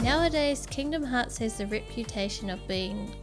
Nowadays, Kingdom Hearts has the reputation of being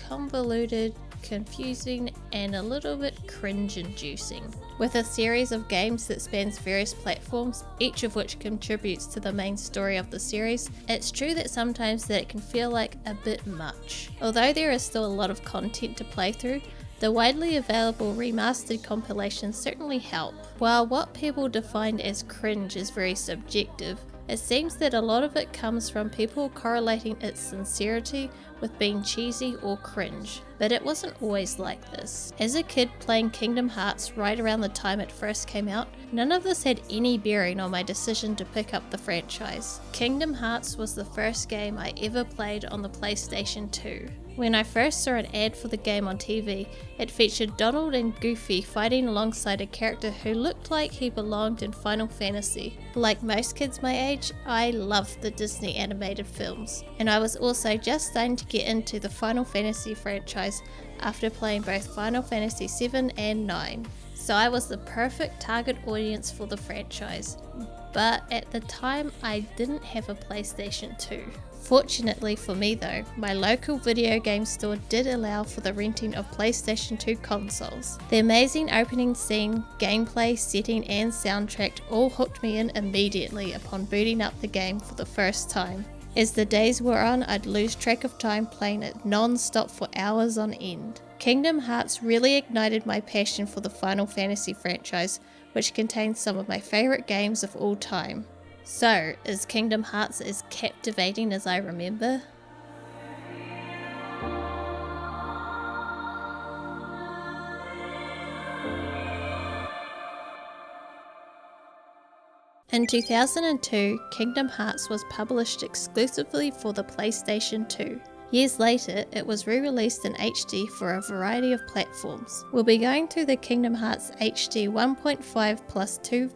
convoluted, confusing, and a little bit cringe-inducing. With a series of games that spans various platforms, each of which contributes to the main story of the series, it's true that sometimes that it can feel like a bit much. Although there is still a lot of content to play through, the widely available remastered compilations certainly help. While what people define as cringe is very subjective, it seems that a lot of it comes from people correlating its sincerity with being cheesy or cringe, but it wasn't always like this. As a kid playing Kingdom Hearts right around the time it first came out, none of this had any bearing on my decision to pick up the franchise. Kingdom Hearts was the first game I ever played on the PlayStation 2. When I first saw an ad for the game on TV, it featured Donald and Goofy fighting alongside a character who looked like he belonged in Final Fantasy. Like most kids my age, I loved the Disney animated films, and I was also just starting to get into the Final Fantasy franchise after playing both Final Fantasy 7 and 9. So I was the perfect target audience for the franchise. But at the time, I didn't have a PlayStation 2. Fortunately for me though, my local video game store did allow for the renting of PlayStation 2 consoles. The amazing opening scene, gameplay, setting and soundtrack all hooked me in immediately upon booting up the game for the first time. As the days wore on, I'd lose track of time playing it non-stop for hours on end. Kingdom Hearts really ignited my passion for the Final Fantasy franchise, which contains some of my favourite games of all time. So, is Kingdom Hearts as captivating as I remember? In 2002, Kingdom Hearts was published exclusively for the PlayStation 2. Years later, it was re-released in HD for a variety of platforms. We'll be going through the Kingdom Hearts HD 1.5 plus 2.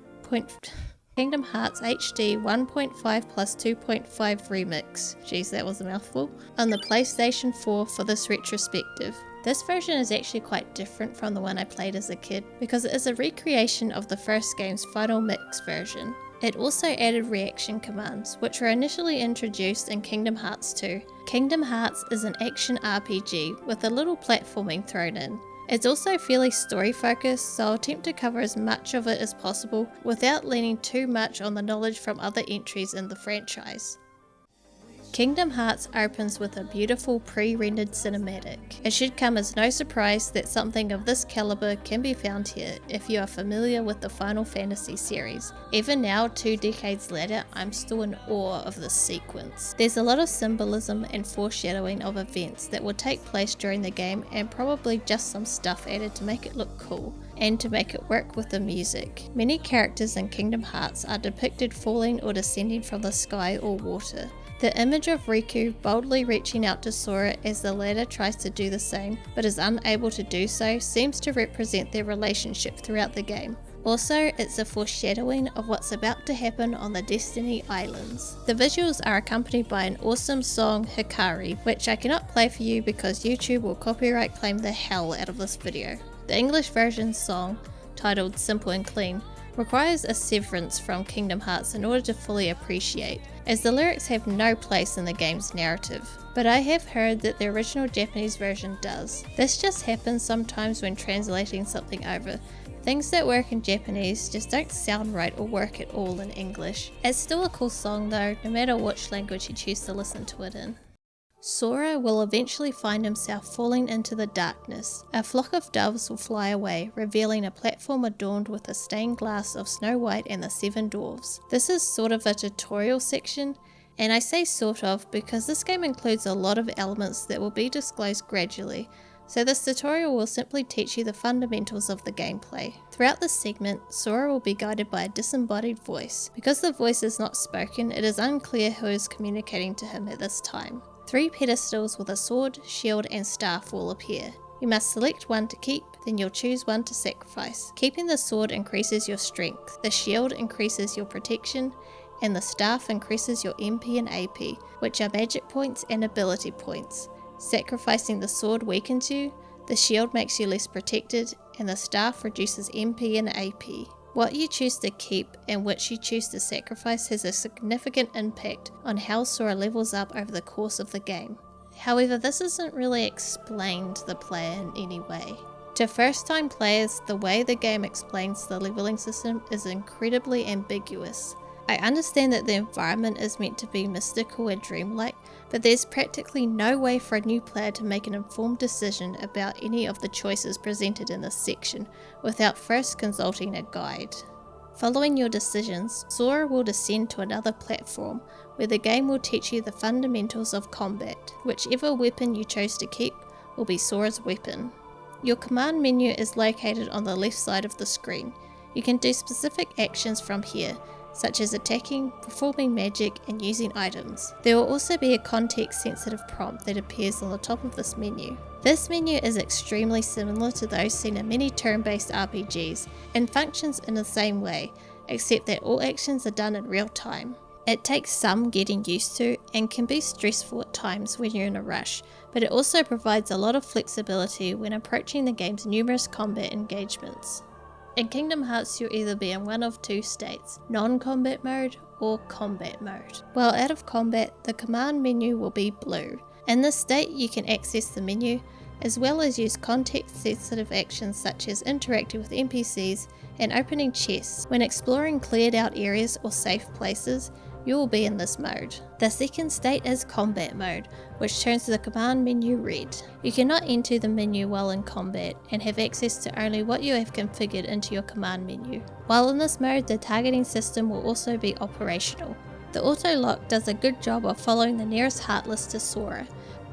Kingdom Hearts HD 1.5 plus 2.5 remix, geez that was a mouthful, on the PlayStation 4 for this retrospective. This version is actually quite different from the one I played as a kid because it is a recreation of the first game's final mix version. It also added reaction commands, which were initially introduced in Kingdom Hearts 2. Kingdom Hearts is an action RPG with a little platforming thrown in. It's also fairly story focused, so I'll attempt to cover as much of it as possible without leaning too much on the knowledge from other entries in the franchise. Kingdom Hearts opens with a beautiful pre-rendered cinematic. It should come as no surprise that something of this caliber can be found here if you are familiar with the Final Fantasy series. Even now, 2 decades later, I'm still in awe of this sequence. There's a lot of symbolism and foreshadowing of events that will take place during the game and probably just some stuff added to make it look cool and to make it work with the music. Many characters in Kingdom Hearts are depicted falling or descending from the sky or water. The image of Riku boldly reaching out to Sora as the latter tries to do the same, but is unable to do so, seems to represent their relationship throughout the game. Also, it's a foreshadowing of what's about to happen on the Destiny Islands. The visuals are accompanied by an awesome song, Hikari, which I cannot play for you because YouTube will copyright claim the hell out of this video. The English version song, titled Simple and Clean, requires a severance from Kingdom Hearts in order to fully appreciate, as the lyrics have no place in the game's narrative. But I have heard that the original Japanese version does. This just happens sometimes when translating something over. Things that work in Japanese just don't sound right or work at all in English. It's still a cool song though, no matter which language you choose to listen to it in. Sora will eventually find himself falling into the darkness. A flock of doves will fly away, revealing a platform adorned with a stained glass of Snow White and the 7 Dwarfs. This is sort of a tutorial section, and I say sort of because this game includes a lot of elements that will be disclosed gradually, so this tutorial will simply teach you the fundamentals of the gameplay. Throughout this segment, Sora will be guided by a disembodied voice. Because the voice is not spoken, it is unclear who is communicating to him at this time. 3 pedestals with a sword, shield and staff will appear. You must select one to keep, then you'll choose one to sacrifice. Keeping the sword increases your strength, the shield increases your protection, and the staff increases your MP and AP, which are magic points and ability points. Sacrificing the sword weakens you, the shield makes you less protected, and the staff reduces MP and AP. What you choose to keep and which you choose to sacrifice has a significant impact on how Sora levels up over the course of the game. However, this isn't really explained to the player in any way. To first-time players, the way the game explains the leveling system is incredibly ambiguous. I understand that the environment is meant to be mystical and dreamlike, but there's practically no way for a new player to make an informed decision about any of the choices presented in this section without first consulting a guide. Following your decisions, Sora will descend to another platform where the game will teach you the fundamentals of combat. Whichever weapon you chose to keep will be Sora's weapon. Your command menu is located on the left side of the screen. You can do specific actions from here, such as attacking, performing magic, and using items. There will also be a context-sensitive prompt that appears on the top of this menu. This menu is extremely similar to those seen in many turn-based RPGs and functions in the same way, except that all actions are done in real time. It takes some getting used to and can be stressful at times when you're in a rush, but it also provides a lot of flexibility when approaching the game's numerous combat engagements. In Kingdom Hearts, you'll either be in one of two states, non-combat mode or combat mode. While out of combat, the command menu will be blue. In this state, you can access the menu, as well as use context-sensitive actions such as interacting with NPCs and opening chests. When exploring cleared out areas or safe places, you will be in this mode. The second state is combat mode, which turns the command menu red. You cannot enter the menu while in combat and have access to only what you have configured into your command menu. While in this mode, the targeting system will also be operational. The auto lock does a good job of following the nearest Heartless to Sora,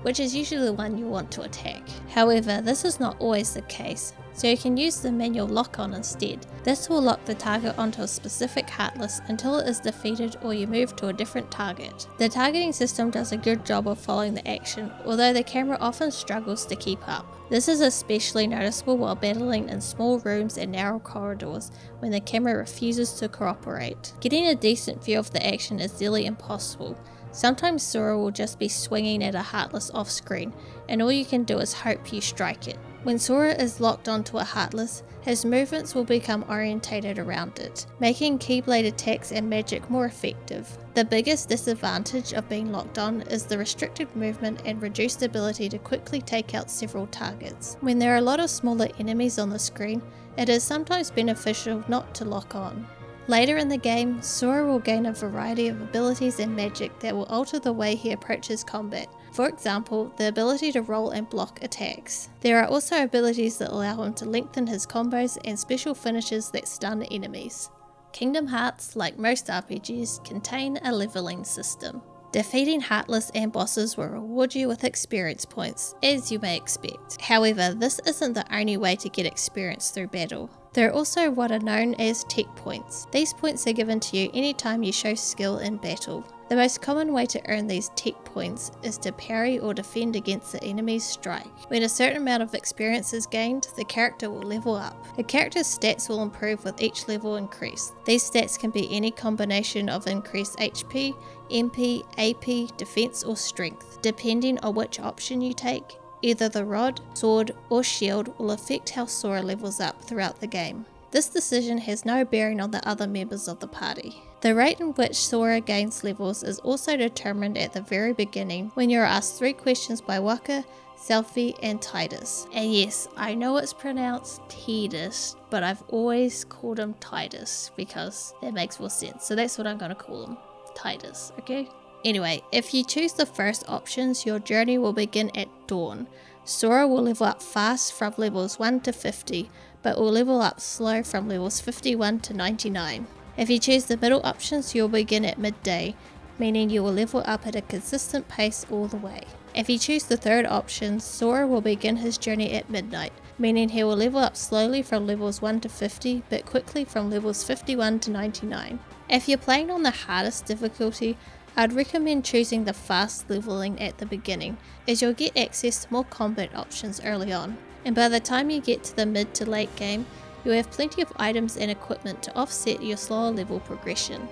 which is usually the one you want to attack. However, this is not always the case, so you can use the manual lock-on instead. This will lock the target onto a specific Heartless until it is defeated or you move to a different target. The targeting system does a good job of following the action, although the camera often struggles to keep up. This is especially noticeable while battling in small rooms and narrow corridors when the camera refuses to cooperate. Getting a decent view of the action is nearly impossible. Sometimes Sora will just be swinging at a Heartless off screen, and all you can do is hope you strike it. When Sora is locked onto a Heartless, his movements will become orientated around it, making Keyblade attacks and magic more effective. The biggest disadvantage of being locked on is the restricted movement and reduced ability to quickly take out several targets. When there are a lot of smaller enemies on the screen, it is sometimes beneficial not to lock on. Later in the game, Sora will gain a variety of abilities and magic that will alter the way he approaches combat. For example, the ability to roll and block attacks. There are also abilities that allow him to lengthen his combos and special finishes that stun enemies. Kingdom Hearts, like most RPGs, contain a leveling system. Defeating Heartless and bosses will reward you with experience points, as you may expect. However, this isn't the only way to get experience through battle. There are also what are known as tech points. These points are given to you anytime you show skill in battle. The most common way to earn these tech points is to parry or defend against the enemy's strike. When a certain amount of experience is gained, the character will level up. A character's stats will improve with each level increase. These stats can be any combination of increased HP, MP, AP, defense or strength. Depending on which option you take, either the rod, sword or shield will affect how Sora levels up throughout the game. This decision has no bearing on the other members of the party. The rate in which Sora gains levels is also determined at the very beginning when you are asked 3 questions by Waka, Selfie and Titus. And yes, I know it's pronounced Titus, but I've always called him Titus because that makes more sense. So that's what I'm going to call him, Titus, okay? Anyway, if you choose the first options, your journey will begin at dawn. Sora will level up fast from levels 1 to 50, but will level up slow from levels 51 to 99. If you choose the middle options, you'll begin at midday, meaning you will level up at a consistent pace all the way. If you choose the third option, Sora will begin his journey at midnight, meaning he will level up slowly from levels 1 to 50, but quickly from levels 51 to 99. If you're playing on the hardest difficulty, I'd recommend choosing the fast leveling at the beginning, as you'll get access to more combat options early on, and by the time you get to the mid to late game, you'll have plenty of items and equipment to offset your slower level progression.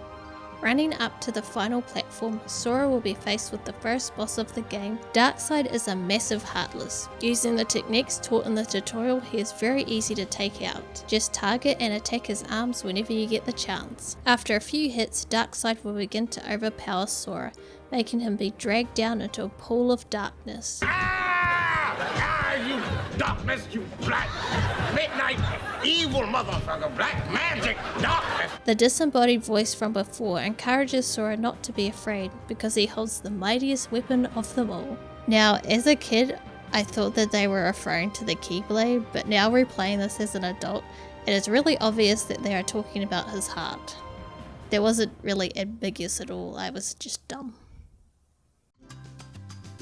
Running up to the final platform, Sora will be faced with the first boss of the game. Darkseid is a massive Heartless. Using the techniques taught in the tutorial, he is very easy to take out. Just target and attack his arms whenever you get the chance. After a few hits, Darkseid will begin to overpower Sora, making him be dragged down into a pool of darkness. You darkness, you black midnight evil motherfucker, black magic darkness. The disembodied voice from before encourages Sora not to be afraid because he holds the mightiest weapon of them all. Now, as a kid, I thought that they were referring to the Keyblade, but now replaying this as an adult, it is really obvious that they are talking about his heart. That wasn't really ambiguous at all, I was just dumb.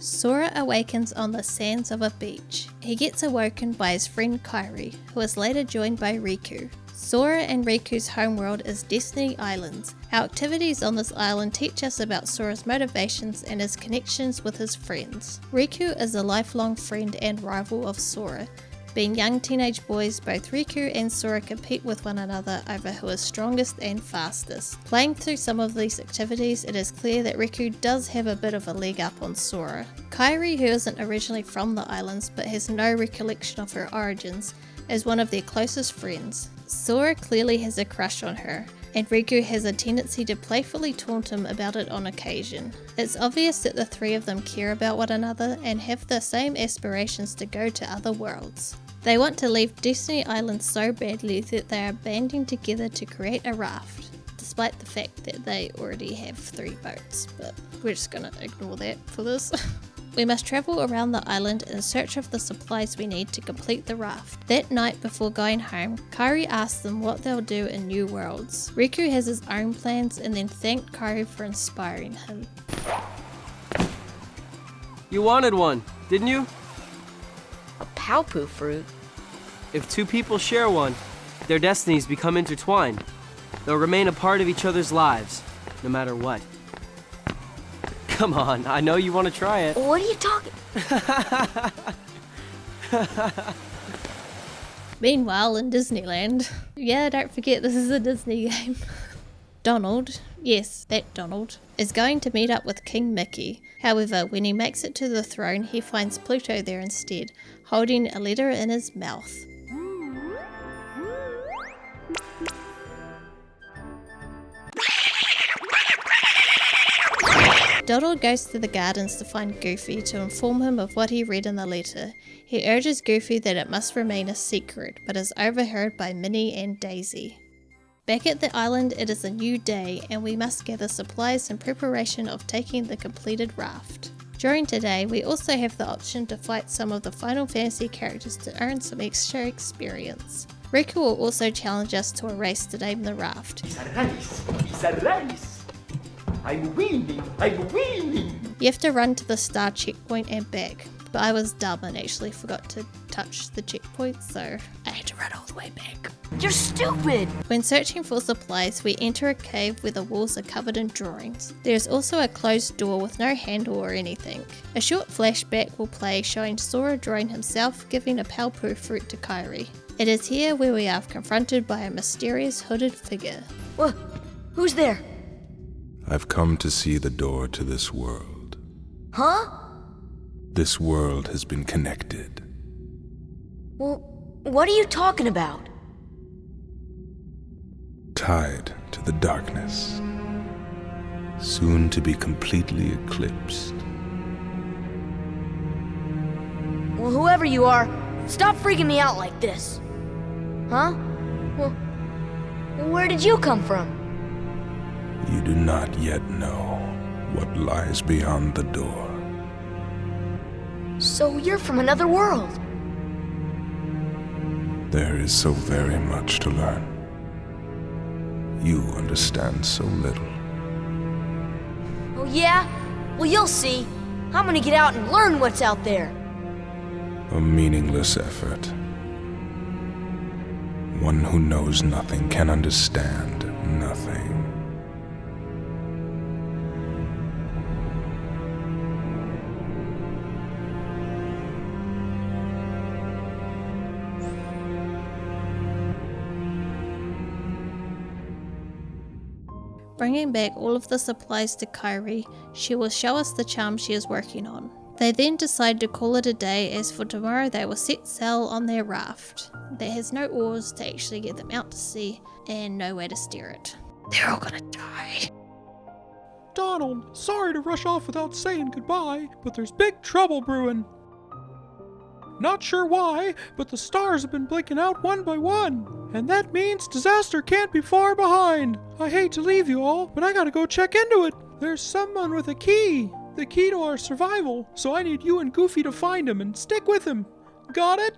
Sora awakens on the sands of a beach. He gets awoken by his friend Kairi, who is later joined by Riku. Sora and Riku's homeworld is Destiny Islands. Our activities on this island teach us about Sora's motivations and his connections with his friends. Riku is a lifelong friend and rival of Sora. Being young teenage boys, both Riku and Sora compete with one another over who is strongest and fastest. Playing through some of these activities, it is clear that Riku does have a bit of a leg up on Sora. Kairi, who isn't originally from the islands but has no recollection of her origins, is one of their closest friends. Sora clearly has a crush on her, and Riku has a tendency to playfully taunt him about it on occasion. It's obvious that the three of them care about one another and have the same aspirations to go to other worlds. They want to leave Destiny Island so badly that they are banding together to create a raft, despite the fact that they already have 3 boats, but we're just gonna ignore that for this. We must travel around the island in search of the supplies we need to complete the raft. That night before going home, Kairi asks them what they'll do in New Worlds. Riku has his own plans and then thanked Kairi for inspiring him. You wanted one, didn't you? A Palpu fruit? If 2 people share one, their destinies become intertwined. They'll remain a part of each other's lives, no matter what. Come on, I know you want to try it. What are you talking? Meanwhile, in Disneyland, yeah, don't forget this is a Disney game. Donald, yes, that Donald, is going to meet up with King Mickey. However, when he makes it to the throne, he finds Pluto there instead, holding a letter in his mouth. Donald goes to the gardens to find Goofy to inform him of what he read in the letter. He urges Goofy that it must remain a secret, but is overheard by Minnie and Daisy. Back at the island, it is a new day, and we must gather supplies in preparation of taking the completed raft. During today, we also have the option to fight some of the Final Fantasy characters to earn some extra experience. Riku will also challenge us to a race to name the raft. It's a race! It's a race! I'm winning! I'm winning! You have to run to the star checkpoint and back, but I was dumb and actually forgot to touch the checkpoint, so I had to run all the way back. You're stupid! When searching for supplies, we enter a cave where the walls are covered in drawings. There is also a closed door with no handle or anything. A short flashback will play showing Sora drawing himself giving a Palpu fruit to Kairi. It is here where we are confronted by a mysterious hooded figure. What? Who's there? I've come to see the door to this world. Huh? This world has been connected. Well, what are you talking about? Tied to the darkness. Soon to be completely eclipsed. Well, whoever you are, stop freaking me out like this. Huh? Well, where did you come from? You do not yet know what lies beyond the door. So you're from another world. There is so very much to learn. You understand so little. Oh yeah? Well, you'll see. I'm gonna get out and learn what's out there. A meaningless effort. One who knows nothing can understand nothing. Bringing back all of the supplies to Kyrie, she will show us the charm she is working on. They then decide to call it a day, as for tomorrow they will set sail on their raft that has no oars to actually get them out to sea and nowhere to steer it. They're all gonna die. Donald, sorry to rush off without saying goodbye, but there's big trouble brewing. Not sure why, but the stars have been blinking out one by one, and that means disaster can't be far behind. I hate to leave you all, but I gotta go check into it. There's someone with a key, the key to our survival, so I need you and Goofy to find him and stick with him. Got it?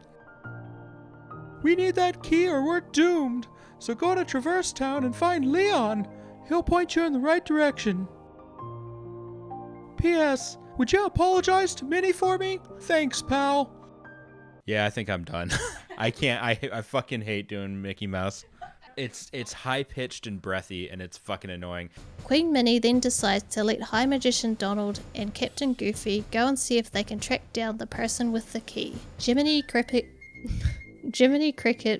We need that key or we're doomed, so go to Traverse Town and find Leon. He'll point you in the right direction. P.S. Would you apologize to Minnie for me? Thanks, pal. Yeah, I think I'm done. I can't. I fucking hate doing Mickey Mouse. It's high pitched and breathy, and it's fucking annoying. Queen Minnie then decides to let High Magician Donald and Captain Goofy go and see if they can track down the person with the key. Jiminy Cricket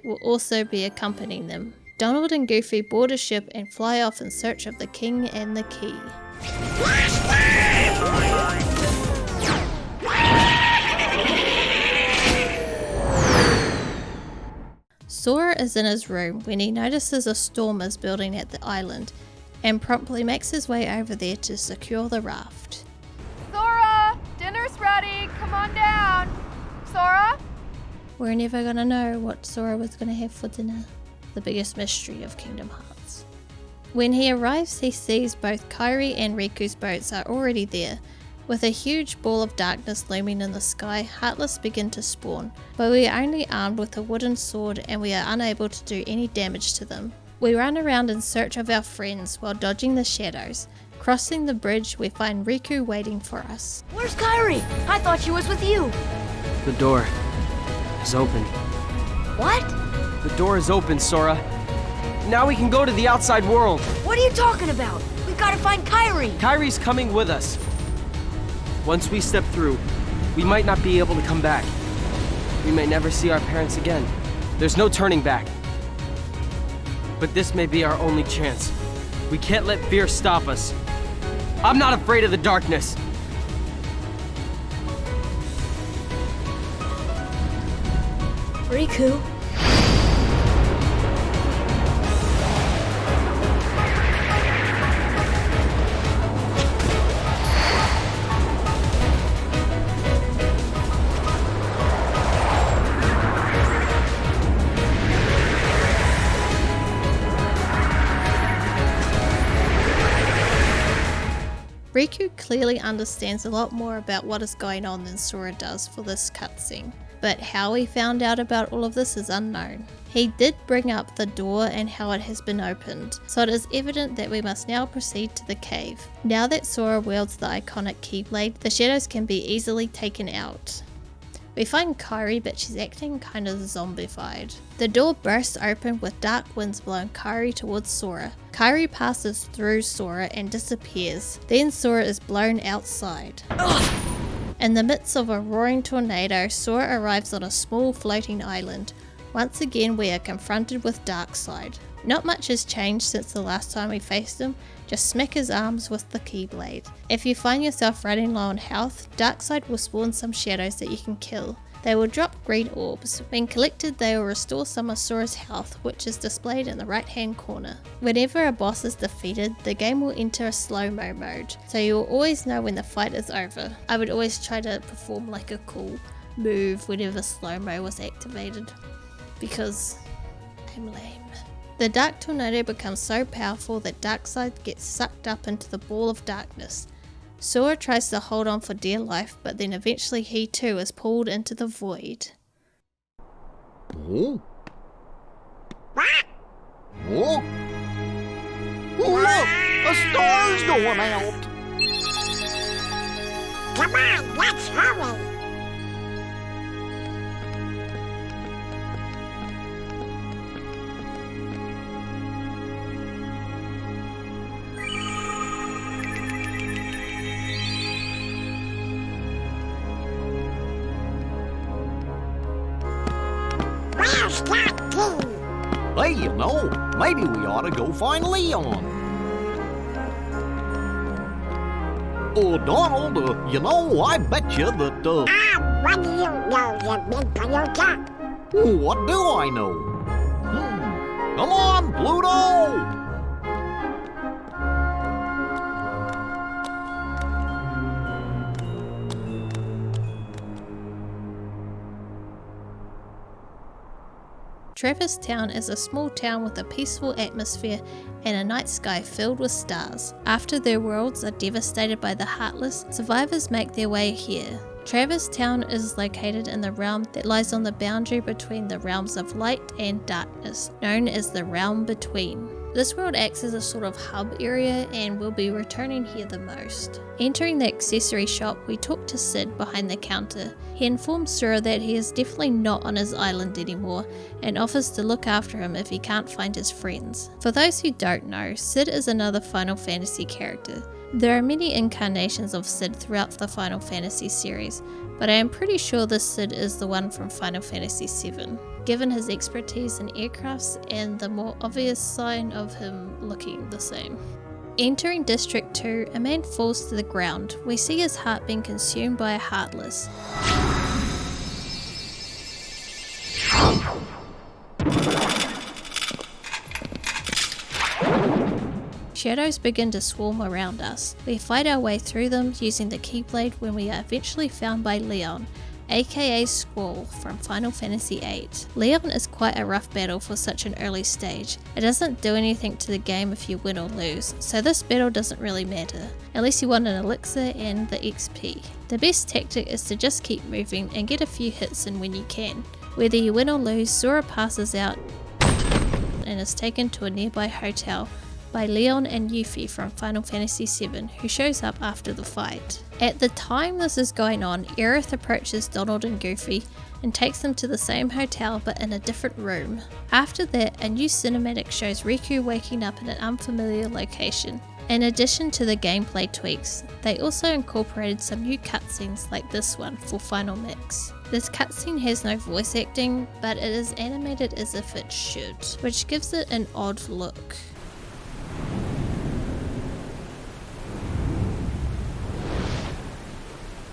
will also be accompanying them. Donald and Goofy board a ship and fly off in search of the king and the key. Sora is in his room when he notices a storm is building at the island and promptly makes his way over there to secure the raft. Sora! Dinner's ready! Come on down! Sora? We're never gonna know what Sora was gonna have for dinner. The biggest mystery of Kingdom Hearts. When he arrives, he sees both Kairi and Riku's boats are already there. With a huge ball of darkness looming in the sky, Heartless begin to spawn, but we are only armed with a wooden sword and we are unable to do any damage to them. We run around in search of our friends while dodging the shadows. Crossing the bridge, we find Riku waiting for us. Where's Kairi? I thought she was with you. The door is open. What? The door is open, Sora. Now we can go to the outside world. What are you talking about? We've got to find Kairi. Kairi's coming with us. Once we step through, we might not be able to come back. We may never see our parents again. There's no turning back. But this may be our only chance. We can't let fear stop us. I'm not afraid of the darkness. Riku. Riku clearly understands a lot more about what is going on than Sora does for this cutscene, but how he found out about all of this is unknown. He did bring up the door and how it has been opened, so it is evident that we must now proceed to the cave. Now that Sora wields the iconic Keyblade, the shadows can be easily taken out. We find Kairi, but she's acting kind of zombified. The door bursts open with dark winds blowing Kairi towards Sora. Kairi passes through Sora and disappears. Then Sora is blown outside. In the midst of a roaring tornado, Sora arrives on a small floating island. Once again, we are confronted with Darkseid. Not much has changed since the last time we faced him, just smack his arms with the Keyblade. If you find yourself running low on health, Darkseid will spawn some shadows that you can kill. They will drop green orbs. When collected, they will restore some of Sora's health, which is displayed in the right hand corner. Whenever a boss is defeated, the game will enter a slow-mo mode, so you will always know when the fight is over. I would always try to perform like a cool move whenever slow-mo was activated, because I'm lame. The Dark Tornado becomes so powerful that Darkseid gets sucked up into the ball of darkness. Sora tries to hold on for dear life, but then eventually he too is pulled into the void. Oh? Oh? Look! A star's going out! Come on, let's hurry! Hey, you know, maybe we ought to go find Leon. Oh, Donald, you know, I bet you that, What do you know, you big Toyota? What do I know? Come on, Pluto! Travis Town is a small town with a peaceful atmosphere and a night sky filled with stars. After their worlds are devastated by the Heartless, survivors make their way here. Travis Town is located in the realm that lies on the boundary between the realms of light and darkness, known as the Realm Between. This world acts as a sort of hub area and we'll be returning here the most. Entering the accessory shop, we talk to Sid behind the counter. He informs Sora that he is definitely not on his island anymore and offers to look after him if he can't find his friends. For those who don't know, Sid is another Final Fantasy character. There are many incarnations of Sid throughout the Final Fantasy series, but I am pretty sure this Sid is the one from Final Fantasy VII, given his expertise in aircrafts and the more obvious sign of him looking the same. Entering District 2, a man falls to the ground. We see his heart being consumed by a Heartless. Shadows begin to swarm around us. We fight our way through them using the Keyblade when we are eventually found by Leon, aka Squall from Final Fantasy VIII. Leon is quite a rough battle for such an early stage. It doesn't do anything to the game if you win or lose, so this battle doesn't really matter, unless you want an elixir and the XP. The best tactic is to just keep moving and get a few hits in when you can. Whether you win or lose, Sora passes out and is taken to a nearby hotel by Leon and Yuffie from Final Fantasy VII, who shows up after the fight. At the time this is going on, Aerith approaches Donald and Goofy and takes them to the same hotel but in a different room. After that, a new cinematic shows Riku waking up in an unfamiliar location. In addition to the gameplay tweaks, they also incorporated some new cutscenes like this one for Final Mix. This cutscene has no voice acting, but it is animated as if it should, which gives it an odd look.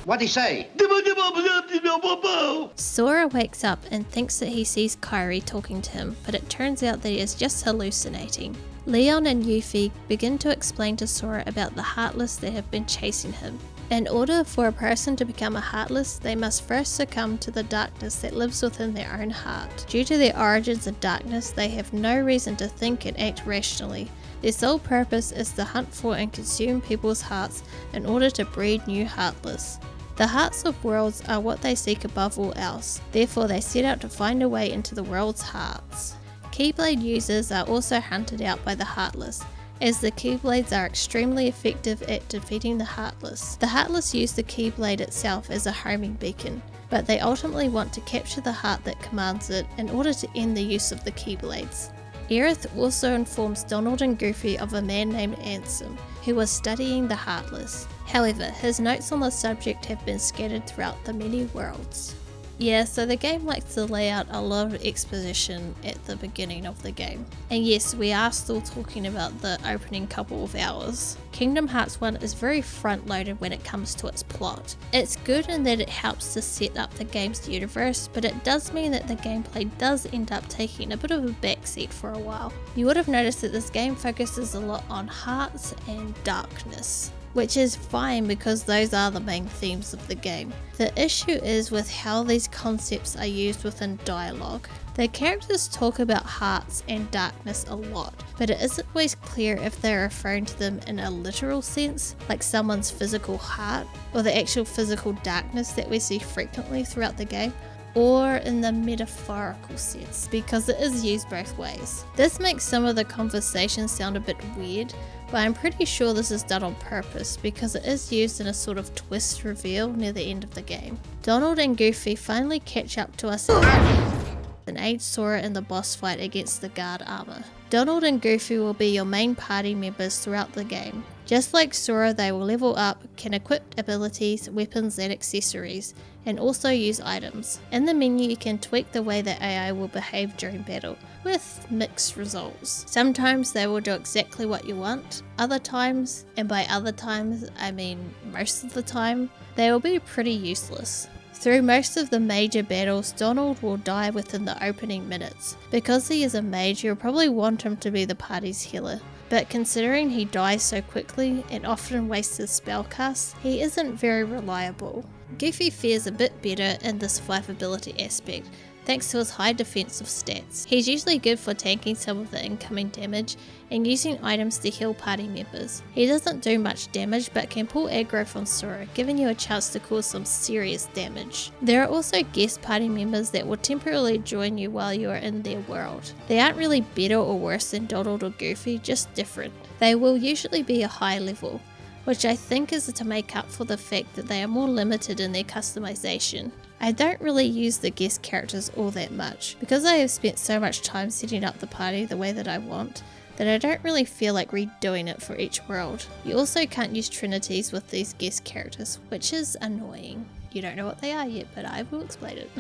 What'd he say? Sora wakes up and thinks that he sees Kairi talking to him, but it turns out that he is just hallucinating. Leon and Yuffie begin to explain to Sora about the Heartless that have been chasing him. In order for a person to become a Heartless, they must first succumb to the darkness that lives within their own heart. Due to their origins of darkness, they have no reason to think and act rationally. Their sole purpose is to hunt for and consume people's hearts in order to breed new Heartless. The hearts of worlds are what they seek above all else, therefore they set out to find a way into the world's hearts. Keyblade users are also hunted out by the Heartless, as the Keyblades are extremely effective at defeating the Heartless. The Heartless use the Keyblade itself as a homing beacon, but they ultimately want to capture the heart that commands it in order to end the use of the Keyblades. Aerith also informs Donald and Goofy of a man named Ansem, who was studying the Heartless. However, his notes on the subject have been scattered throughout the many worlds. Yeah, so the game likes to lay out a lot of exposition at the beginning of the game. And yes, we are still talking about the opening couple of hours. Kingdom Hearts 1 is very front-loaded when it comes to its plot. It's good in that it helps to set up the game's universe, but it does mean that the gameplay does end up taking a bit of a backseat for a while. You would have noticed that this game focuses a lot on hearts and darkness, which is fine because those are the main themes of the game. The issue is with how these concepts are used within dialogue. The characters talk about hearts and darkness a lot, but it isn't always clear if they're referring to them in a literal sense, like someone's physical heart, or the actual physical darkness that we see frequently throughout the game, or in the metaphorical sense, because it is used both ways. This makes some of the conversations sound a bit weird, but I'm pretty sure this is done on purpose because it is used in a sort of twist reveal near the end of the game. Donald and Goofy finally catch up to us in and aid Sora in the boss fight against the guard armor. Donald and Goofy will be your main party members throughout the game. Just like Sora, they will level up, can equip abilities, weapons and accessories, and also use items. In the menu you can tweak the way that AI will behave during battle, with mixed results. Sometimes they will do exactly what you want, other times, and by other times I mean most of the time, they will be pretty useless. Through most of the major battles, Donald will die within the opening minutes. Because he is a mage, you'll probably want him to be the party's healer, but considering he dies so quickly and often wastes his spell casts, he isn't very reliable. Goofy fares a bit better in the survivability aspect, thanks to his high defensive stats. He's usually good for tanking some of the incoming damage and using items to heal party members. He doesn't do much damage but can pull aggro from Sora, giving you a chance to cause some serious damage. There are also guest party members that will temporarily join you while you are in their world. They aren't really better or worse than Donald or Goofy, just different. They will usually be a high level, which I think is to make up for the fact that they are more limited in their customization. I don't really use the guest characters all that much, because I have spent so much time setting up the party the way that I want, that I don't really feel like redoing it for each world. You also can't use trinities with these guest characters, which is annoying. You don't know what they are yet, but I will explain it.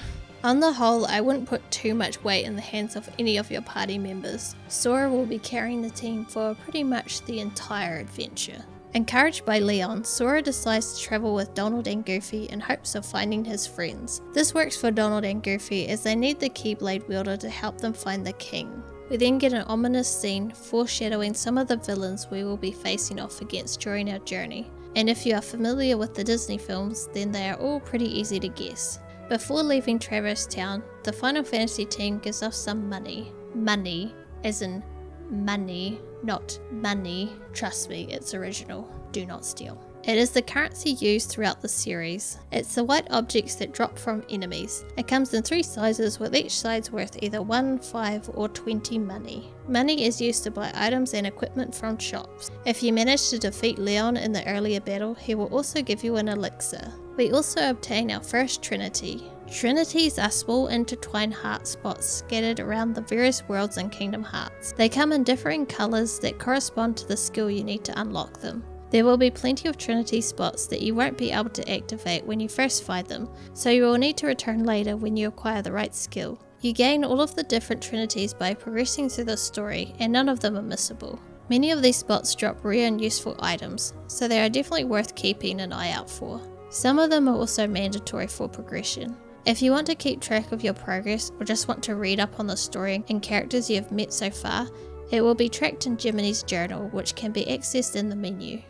On the whole, I wouldn't put too much weight in the hands of any of your party members. Sora will be carrying the team for pretty much the entire adventure. Encouraged by Leon, Sora decides to travel with Donald and Goofy in hopes of finding his friends. This works for Donald and Goofy as they need the Keyblade wielder to help them find the king. We then get an ominous scene foreshadowing some of the villains we will be facing off against during our journey. And if you are familiar with the Disney films, then they are all pretty easy to guess. Before leaving Traverse Town, the Final Fantasy team gives us some money. Money, as in money, not money. Trust me, it's original. Do not steal. It is the currency used throughout the series. It's the white objects that drop from enemies. It comes in 3 sizes, with each size worth either 1, 5 or 20 money. Money is used to buy items and equipment from shops. If you manage to defeat Leon in the earlier battle, he will also give you an elixir. We also obtain our first Trinity. Trinities are small intertwined heart spots scattered around the various worlds in Kingdom Hearts. They come in differing colours that correspond to the skill you need to unlock them. There will be plenty of Trinity spots that you won't be able to activate when you first find them, so you will need to return later when you acquire the right skill. You gain all of the different Trinities by progressing through the story, and none of them are missable. Many of these spots drop rare and useful items, so they are definitely worth keeping an eye out for. Some of them are also mandatory for progression. If you want to keep track of your progress or just want to read up on the story and characters you have met so far, it will be tracked in Jiminy's journal, which can be accessed in the menu.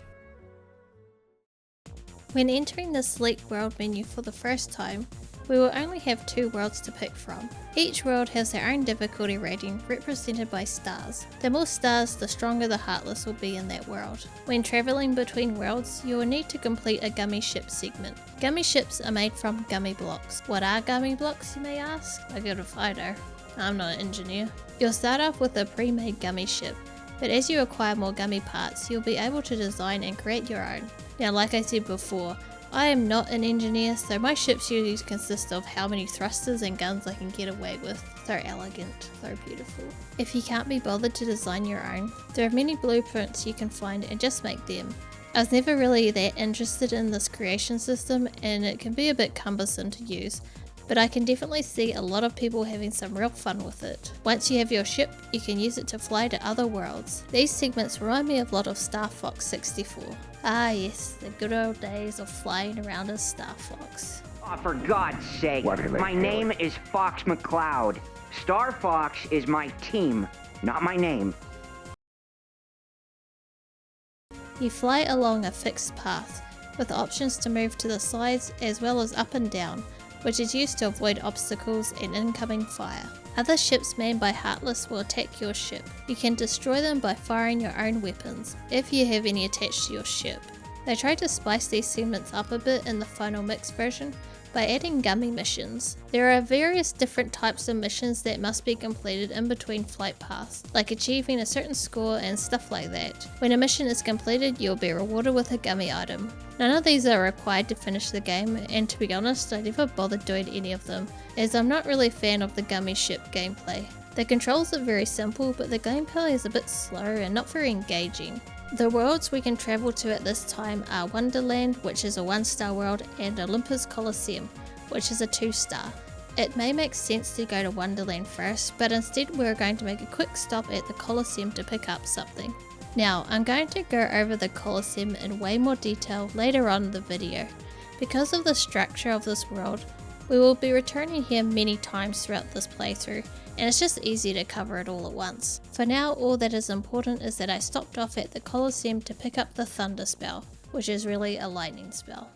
When entering the Select World menu for the first time, we will only have 2 worlds to pick from. Each world has their own difficulty rating represented by stars. The more stars, the stronger the Heartless will be in that world. When travelling between worlds, you will need to complete a gummy ship segment. Gummy ships are made from gummy blocks. What are gummy blocks, you may ask? I go to Fido. I'm not an engineer. You'll start off with a pre-made gummy ship, but as you acquire more gummy parts, you'll be able to design and create your own. Now, like I said before, I am not an engineer, so my ships usually consist of how many thrusters and guns I can get away with. So elegant, so beautiful. If you can't be bothered to design your own, there are many blueprints you can find and just make them. I was never really that interested in this creation system, and it can be a bit cumbersome to use, but I can definitely see a lot of people having some real fun with it. Once you have your ship, you can use it to fly to other worlds. These segments remind me a lot of Star Fox 64. Ah yes, the good old days of flying around as Star Fox. Oh, for God's sake, my name is Fox McCloud. Star Fox is my team, not my name. You fly along a fixed path, with options to move to the sides as well as up and down, which is used to avoid obstacles and incoming fire. Other ships manned by Heartless will attack your ship. You can destroy them by firing your own weapons, if you have any attached to your ship. They tried to spice these segments up a bit in the final mix version by adding gummy missions. There are various different types of missions that must be completed in between flight paths, like achieving a certain score and stuff like that. When a mission is completed, you'll be rewarded with a gummy item. None of these are required to finish the game, and to be honest, I never bothered doing any of them, as I'm not really a fan of the gummy ship gameplay. The controls are very simple, but the gameplay is a bit slow and not very engaging. The worlds we can travel to at this time are Wonderland, which is a 1-star world, and Olympus Coliseum, which is a 2-star. It may make sense to go to Wonderland first, but instead we're going to make a quick stop at the Coliseum to pick up something. Now, I'm going to go over the Coliseum in way more detail later on in the video. Because of the structure of this world, we will be returning here many times throughout this playthrough, and it's just easy to cover it all at once. For now, all that is important is that I stopped off at the Coliseum to pick up the Thunder spell, which is really a lightning spell.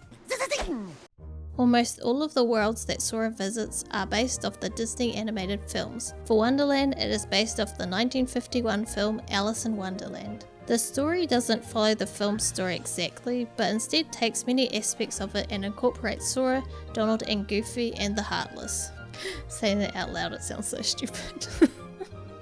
Almost all of the worlds that Sora visits are based off the Disney animated films. For Wonderland, it is based off the 1951 film Alice in Wonderland. The story doesn't follow the film's story exactly, but instead takes many aspects of it and incorporates Sora, Donald and Goofy and the Heartless. Saying that out loud, it sounds so stupid.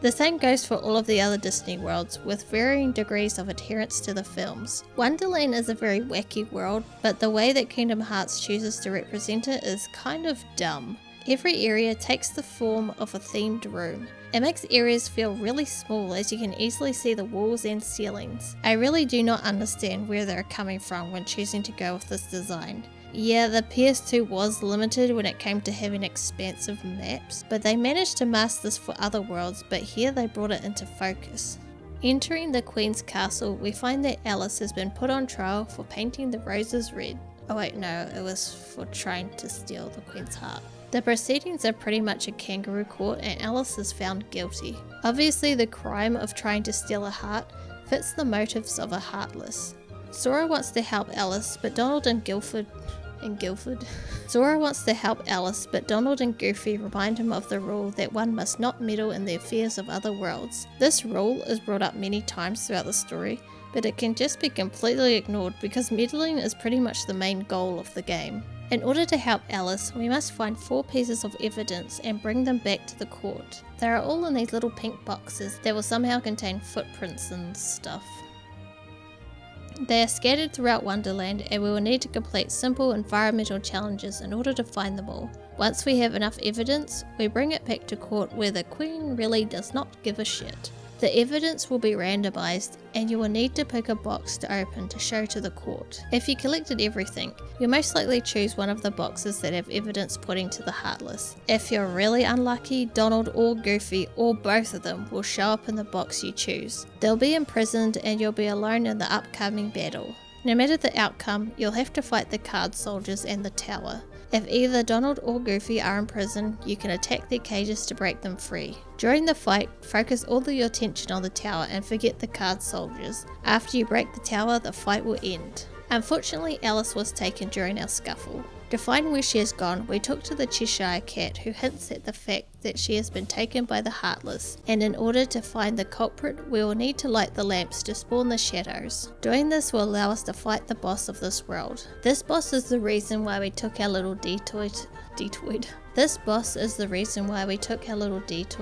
The same goes for all of the other Disney worlds, with varying degrees of adherence to the films. Wonderland is a very wacky world, but the way that Kingdom Hearts chooses to represent it is kind of dumb. Every area takes the form of a themed room. It makes areas feel really small, as you can easily see the walls and ceilings. I really do not understand where they're coming from when choosing to go with this design. Yeah, the PS2 was limited when it came to having expansive maps, but they managed to master this for other worlds, but here they brought it into focus. Entering the Queen's castle, we find that Alice has been put on trial for painting the roses red. Oh wait, no, it was for trying to steal the Queen's heart. The proceedings are pretty much a kangaroo court, and Alice is found guilty. Obviously, the crime of trying to steal a heart fits the motives of a heartless. Sora wants to help Alice, but Donald and Sora wants to help Alice, but Donald and Goofy remind him of the rule that one must not meddle in the affairs of other worlds. This rule is brought up many times throughout the story, but it can just be completely ignored because meddling is pretty much the main goal of the game. In order to help Alice, we must find 4 pieces of evidence and bring them back to the court. They are all in these little pink boxes that will somehow contain footprints and stuff. They are scattered throughout Wonderland, and we will need to complete simple environmental challenges in order to find them all. Once we have enough evidence, we bring it back to court where the Queen really does not give a shit. The evidence will be randomized, and you will need to pick a box to open to show to the court. If you collected everything, you'll most likely choose one of the boxes that have evidence pointing to the Heartless. If you're really unlucky, Donald or Goofy or both of them will show up in the box you choose. They'll be imprisoned and you'll be alone in the upcoming battle. No matter the outcome, you'll have to fight the card soldiers and the tower. If either Donald or Goofy are in prison, you can attack their cages to break them free. During the fight, focus all of your attention on the tower and forget the card soldiers. After you break the tower, the fight will end. Unfortunately, Alice was taken during our scuffle. To find where she has gone, we took to the Cheshire Cat, who hints at the fact that she has been taken by the Heartless, and in order to find the culprit, we will need to light the lamps to spawn the shadows. Doing this will allow us to fight the boss of this world. This boss is the reason why we took our little detour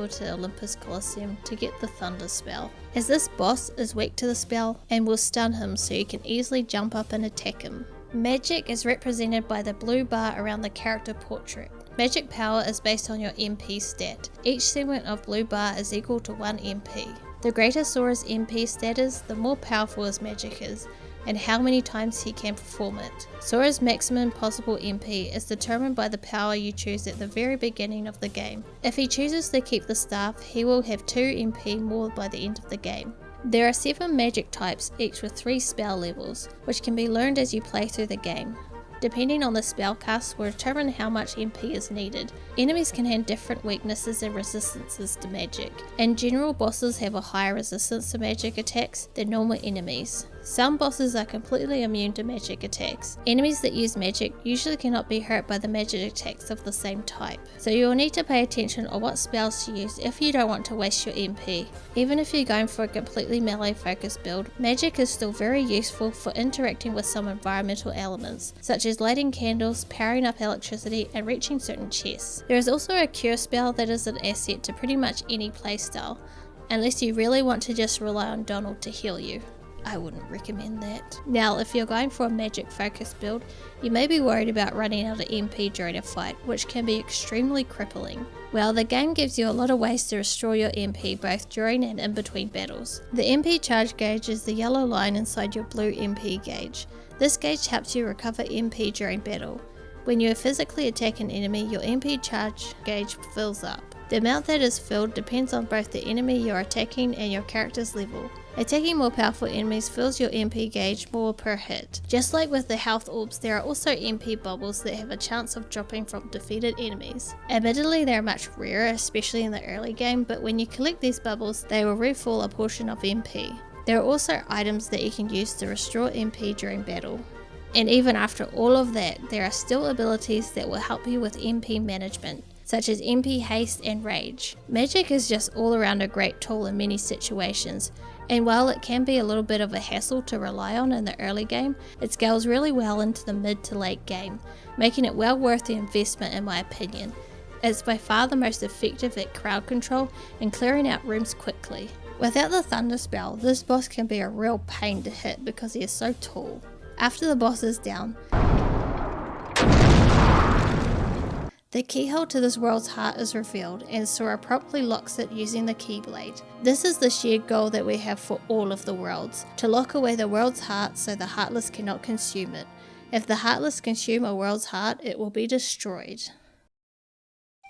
to Olympus Coliseum to get the Thunder spell, as this boss is weak to the spell and will stun him, so you can easily jump up and attack him. Magic is represented by the blue bar around the character portrait. Magic power is based on your MP stat. Each segment of blue bar is equal to 1 MP. The greater Sora's MP stat is, the more powerful his magic is, and how many times he can perform it. Sora's maximum possible MP is determined by the power you choose at the very beginning of the game. If he chooses to keep the staff, he will have 2 MP more by the end of the game. There are 7 magic types, each with 3 spell levels, which can be learned as you play through the game. Depending on the spell cast will determine how much MP is needed. Enemies can have different weaknesses and resistances to magic. In general, bosses have a higher resistance to magic attacks than normal enemies. Some bosses are completely immune to magic attacks. Enemies that use magic usually cannot be hurt by the magic attacks of the same type, so you will need to pay attention on what spells to use if you don't want to waste your MP. Even if you're going for a completely melee focused build, magic is still very useful for interacting with some environmental elements, such as lighting candles, powering up electricity, and reaching certain chests. There is also a cure spell that is an asset to pretty much any playstyle, unless you really want to just rely on Donald to heal you. I wouldn't recommend that. Now, if you're going for a magic focused build, you may be worried about running out of MP during a fight, which can be extremely crippling. Well, the game gives you a lot of ways to restore your MP both during and in between battles. The MP charge gauge is the yellow line inside your blue MP gauge. This gauge helps you recover MP during battle. When you physically attack an enemy, your MP charge gauge fills up. The amount that is filled depends on both the enemy you're attacking and your character's level. Attacking more powerful enemies fills your MP gauge more per hit. Just like with the health orbs, there are also MP bubbles that have a chance of dropping from defeated enemies. Admittedly, they are much rarer, especially in the early game, but when you collect these bubbles, they will refill a portion of MP. There are also items that you can use to restore MP during battle. And even after all of that, there are still abilities that will help you with MP management, such as MP haste and rage. Magic is just all around a great tool in many situations, and while it can be a little bit of a hassle to rely on in the early game, it scales really well into the mid to late game, making it well worth the investment in my opinion. It's by far the most effective at crowd control and clearing out rooms quickly. Without the thunder spell, this boss can be a real pain to hit because he is so tall. After the boss is down, the keyhole to this world's heart is revealed, and Sora promptly locks it using the Keyblade. This is the shared goal that we have for all of the worlds, to lock away the world's heart so the Heartless cannot consume it. If the Heartless consume a world's heart, it will be destroyed.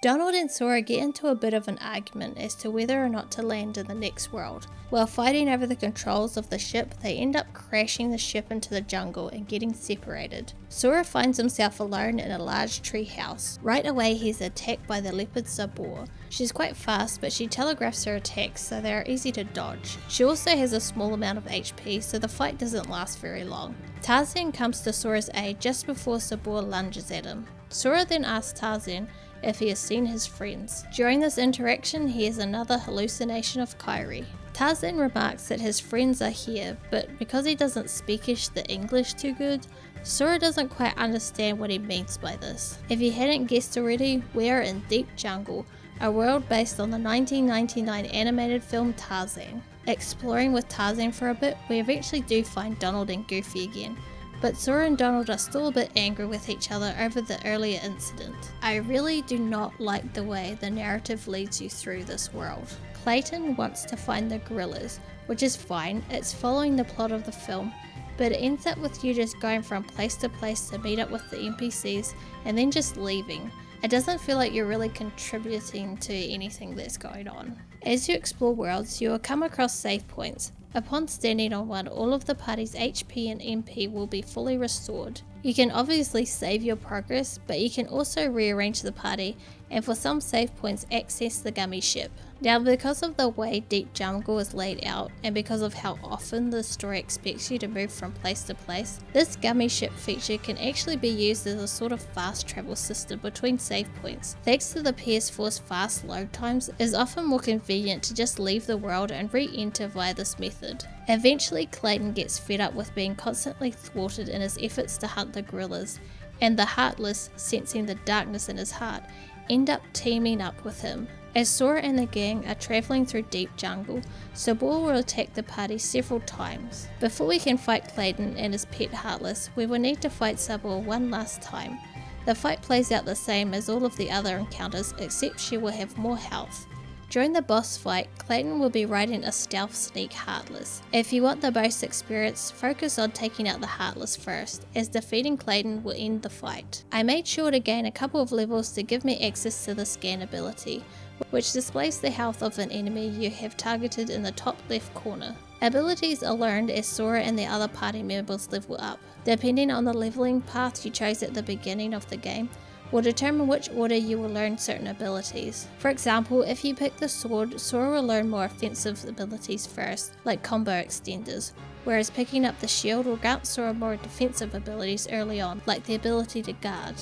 Donald and Sora get into a bit of an argument as to whether or not to land in the next world. While fighting over the controls of the ship, they end up crashing the ship into the jungle and getting separated. Sora finds himself alone in a large tree house. Right away he's attacked by the leopard Sabor. She's quite fast, but she telegraphs her attacks so they are easy to dodge. She also has a small amount of HP, so the fight doesn't last very long. Tarzan comes to Sora's aid just before Sabor lunges at him. Sora then asks Tarzan if he has seen his friends. During this interaction, he has another hallucination of Kairi. Tarzan remarks that his friends are here, but because he doesn't speak the English too good, Sora doesn't quite understand what he means by this. If you hadn't guessed already, we are in Deep Jungle, a world based on the 1999 animated film Tarzan. Exploring with Tarzan for a bit, we eventually do find Donald and Goofy again, but Sora and Donald are still a bit angry with each other over the earlier incident. I really do not like the way the narrative leads you through this world. Clayton wants to find the gorillas, which is fine, it's following the plot of the film, but it ends up with you just going from place to place to meet up with the NPCs and then just leaving. It doesn't feel like you're really contributing to anything that's going on. As you explore worlds, you will come across save points. Upon standing on one, all of the party's HP and MP will be fully restored. You can obviously save your progress, but you can also rearrange the party and for some save points access the gummy ship. Now, because of the way Deep Jungle is laid out and because of how often the story expects you to move from place to place, this gummy ship feature can actually be used as a sort of fast travel system between save points. Thanks to the PS4's fast load times, it is often more convenient to just leave the world and re-enter via this method. Eventually, Clayton gets fed up with being constantly thwarted in his efforts to hunt the gorillas, and the Heartless, sensing the darkness in his heart, end up teaming up with him. As Sora and the gang are travelling through Deep Jungle, Sabor will attack the party several times. Before we can fight Clayton and his pet Heartless, we will need to fight Sabor one last time. The fight plays out the same as all of the other encounters, except she will have more health. During the boss fight, Clayton will be riding a stealth sneak Heartless. If you want the most experience, focus on taking out the Heartless first, as defeating Clayton will end the fight. I made sure to gain a couple of levels to give me access to the scan ability, which displays the health of an enemy you have targeted in the top left corner. Abilities are learned as Sora and the other party members level up. Depending on the leveling path you chose at the beginning of the game, will determine which order you will learn certain abilities. For example, if you pick the sword, Sora will learn more offensive abilities first, like combo extenders, whereas picking up the shield will grant Sora more defensive abilities early on, like the ability to guard.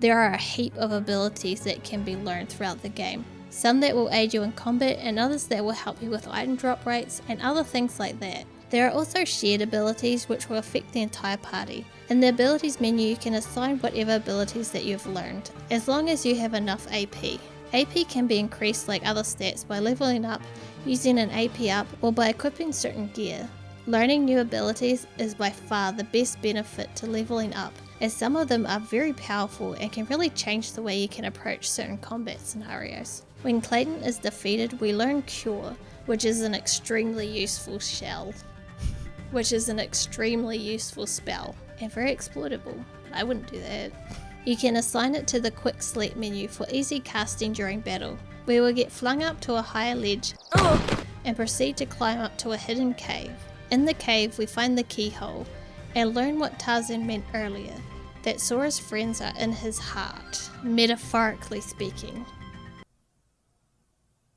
There are a heap of abilities that can be learned throughout the game. Some that will aid you in combat and others that will help you with item drop rates and other things like that. There are also shared abilities which will affect the entire party. In the abilities menu you can assign whatever abilities that you've learned, as long as you have enough AP. AP can be increased like other stats by leveling up, using an AP up, or by equipping certain gear. Learning new abilities is by far the best benefit to leveling up, as some of them are very powerful and can really change the way you can approach certain combat scenarios. When Clayton is defeated, we learn Cure, which is an extremely useful spell, and very exploitable. I wouldn't do that. You can assign it to the quick select menu for easy casting during battle. We will get flung up to a higher ledge and proceed to climb up to a hidden cave. In the cave we find the keyhole and learn what Tarzan meant earlier, that Sora's friends are in his heart, metaphorically speaking.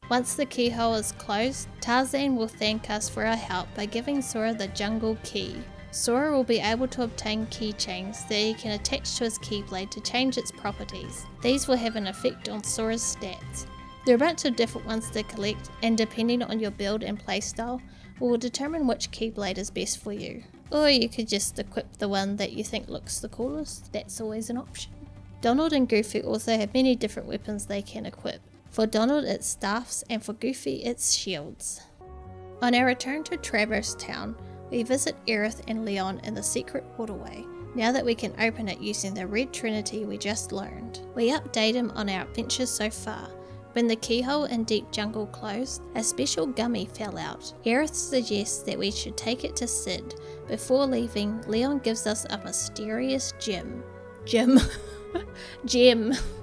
Once the keyhole is closed, Tarzan will thank us for our help by giving Sora the jungle key. Sora will be able to obtain keychains that he can attach to his keyblade to change its properties. These will have an effect on Sora's stats. There are a bunch of different ones to collect, and depending on your build and playstyle, will determine which keyblade is best for you. Or you could just equip the one that you think looks the coolest. That's always an option. Donald and Goofy also have many different weapons they can equip. For Donald it's staffs, and for Goofy it's shields. On our return to Traverse Town, we visit Aerith and Leon in the secret waterway, now that we can open it using the Red Trinity we just learned. We update him on our adventures so far. When the keyhole in Deep Jungle closed, a special gummy fell out. Aerith suggests that we should take it to Sid. Before leaving, Leon gives us a mysterious gem. Gem.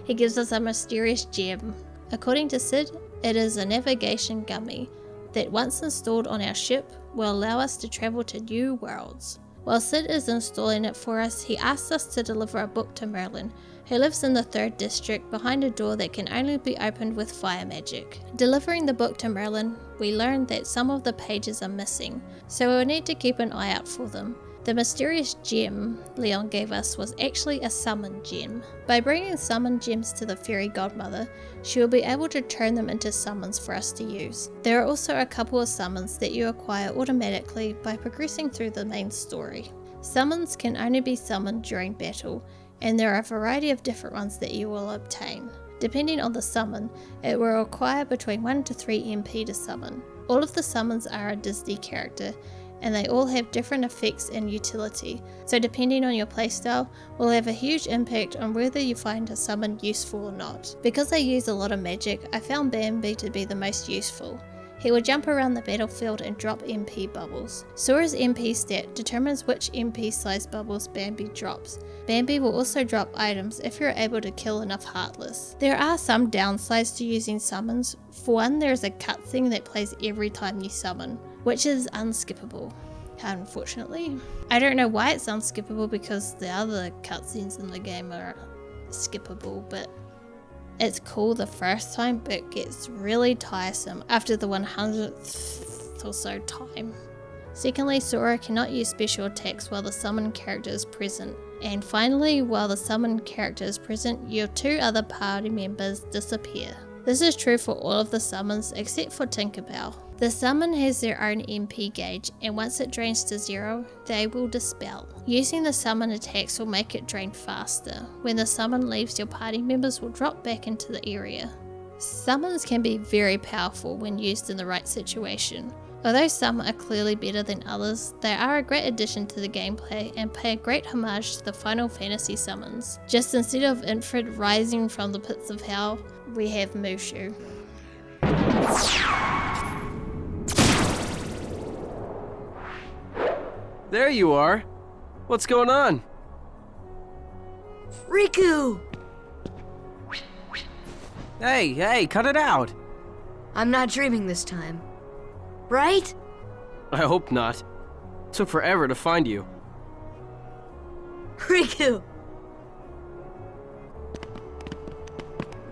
He gives us a mysterious gem. According to Sid, it is a navigation gummy that once installed on our ship will allow us to travel to new worlds. While Sid is installing it for us, he asks us to deliver a book to Merlin, who lives in the 3rd district behind a door that can only be opened with fire magic. Delivering the book to Merlin, we learn that some of the pages are missing, so we'll need to keep an eye out for them. The mysterious gem Leon gave us was actually a summon gem. By bringing summon gems to the fairy godmother, she will be able to turn them into summons for us to use. There are also a couple of summons that you acquire automatically by progressing through the main story. Summons can only be summoned during battle, and there are a variety of different ones that you will obtain. Depending on the summon, it will require between 1 to 3 MP to summon. All of the summons are a Disney character, and they all have different effects and utility, so depending on your playstyle will have a huge impact on whether you find a summon useful or not. Because I use a lot of magic, I found Bambi to be the most useful. He will jump around the battlefield and drop MP bubbles. Sora's MP stat determines which MP size bubbles Bambi drops. Bambi will also drop items if you're able to kill enough Heartless. There are some downsides to using summons. For one, there is a cutscene that plays every time you summon, which is unskippable, unfortunately. I don't know why it's unskippable because the other cutscenes in the game are skippable, but it's cool the first time, but it gets really tiresome after the 100th or so time. Secondly, Sora cannot use special attacks while the summoned character is present. And finally, while the summoned character is present, your 2 other party members disappear. This is true for all of the summons except for Tinkerbell. The summon has their own MP gauge, and once it drains to 0, they will dispel. Using the summon attacks will make it drain faster. When the summon leaves, your party members will drop back into the area. Summons can be very powerful when used in the right situation. Although some are clearly better than others, they are a great addition to the gameplay and pay a great homage to the Final Fantasy summons. Just instead of Infrid rising from the pits of hell, we have Mushu. There you are. What's going on? Riku! Hey, cut it out. I'm not dreaming this time. Right? I hope not. Took forever to find you. Riku!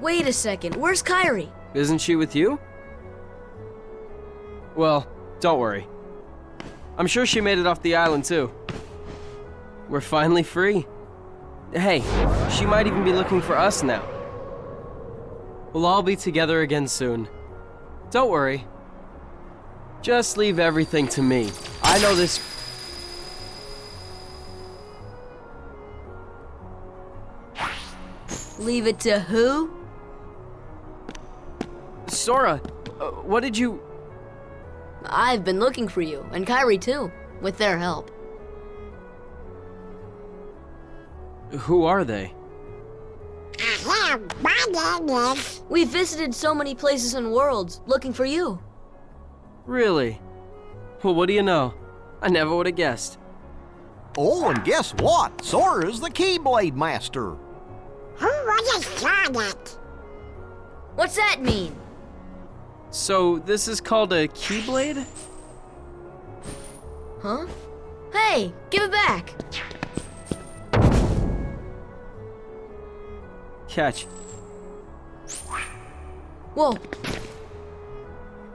Wait a second, where's Kyrie? Isn't she with you? Well, don't worry. I'm sure she made it off the island too. We're finally free. Hey, she might even be looking for us now. We'll all be together again soon. Don't worry. Just leave everything to me. I know this. Leave it to who? Sora, what did you... I've been looking for you, and Kyrie too, with their help. Who are they? We've visited so many places and worlds, looking for you. Really? Well, what do you know? I never would have guessed. Oh, and guess what? Sora's the Keyblade Master. Who was it? What's that mean? So, this is called a Keyblade? Huh? Hey, give it back! Catch. Whoa.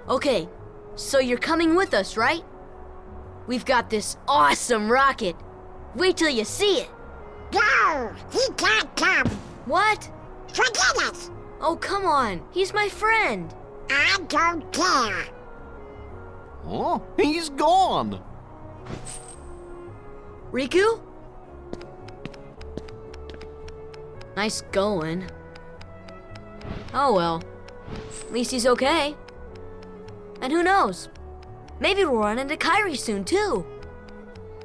Okay, so you're coming with us, right? We've got this awesome rocket. Wait till you see it. No, he can't come. What? Forget it. Oh, come on. He's my friend. I don't care. Oh, he's gone. Riku? Nice going. Oh well. At least he's okay. And who knows? Maybe we'll run into Kyrie soon too.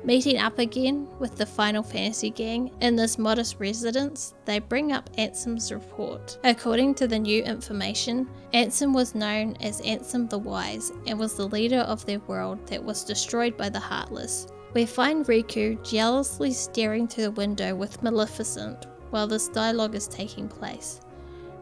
Meeting up again with the Final Fantasy gang in this modest residence, they bring up Ansem's report. According to the new information, Ansem was known as Ansem the Wise and was the leader of their world that was destroyed by the Heartless. We find Riku jealously staring through the window with Maleficent while this dialogue is taking place.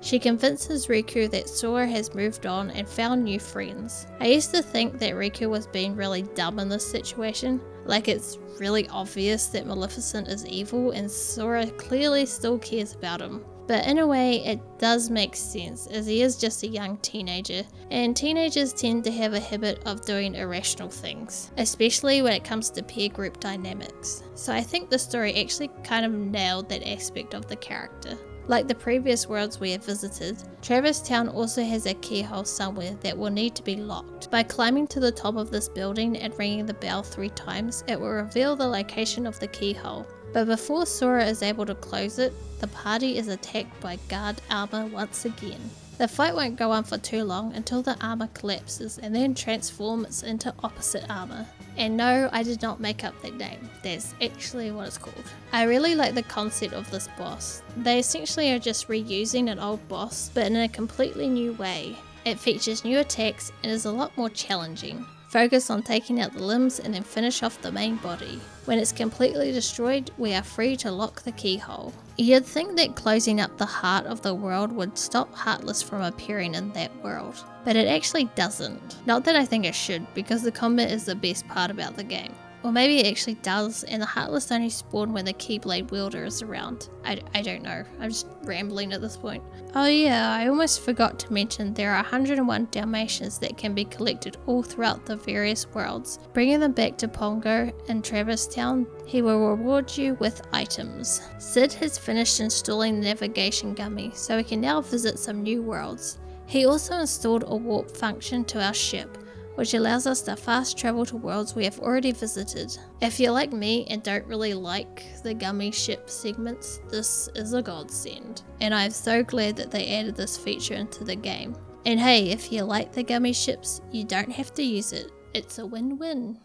She convinces Riku that Sora has moved on and found new friends. I used to think that Riku was being really dumb in this situation, like it's really obvious that Maleficent is evil and Sora clearly still cares about him. But in a way it does make sense, as he is just a young teenager, and teenagers tend to have a habit of doing irrational things, especially when it comes to peer group dynamics. So I think the story actually kind of nailed that aspect of the character. Like the previous worlds we have visited, Traverse Town also has a keyhole somewhere that will need to be locked. By climbing to the top of this building and ringing the bell 3 times, it will reveal the location of the keyhole. But before Sora is able to close it, the party is attacked by guard armor once again. The fight won't go on for too long until the armor collapses and then transforms into opposite armor. And no, I did not make up that name, that's actually what it's called. I really like the concept of this boss. They essentially are just reusing an old boss, but in a completely new way. It features new attacks and is a lot more challenging. Focus on taking out the limbs and then finish off the main body. When it's completely destroyed, we are free to lock the keyhole. You'd think that closing up the heart of the world would stop Heartless from appearing in that world, but it actually doesn't. Not that I think it should, because the combat is the best part about the game. Or maybe it actually does, and the Heartless only spawn when the Keyblade wielder is around. I don't know, I'm just rambling at this point. Oh yeah, I almost forgot to mention there are 101 Dalmatians that can be collected all throughout the various worlds. Bringing them back to Pongo in Traverse Town, he will reward you with items. Sid has finished installing the navigation gummy, so we can now visit some new worlds. He also installed a warp function to our ship, which allows us to fast travel to worlds we have already visited. If you're like me and don't really like the gummy ship segments, this is a godsend, and I'm so glad that they added this feature into the game. And hey, if you like the gummy ships, you don't have to use it. It's a win-win.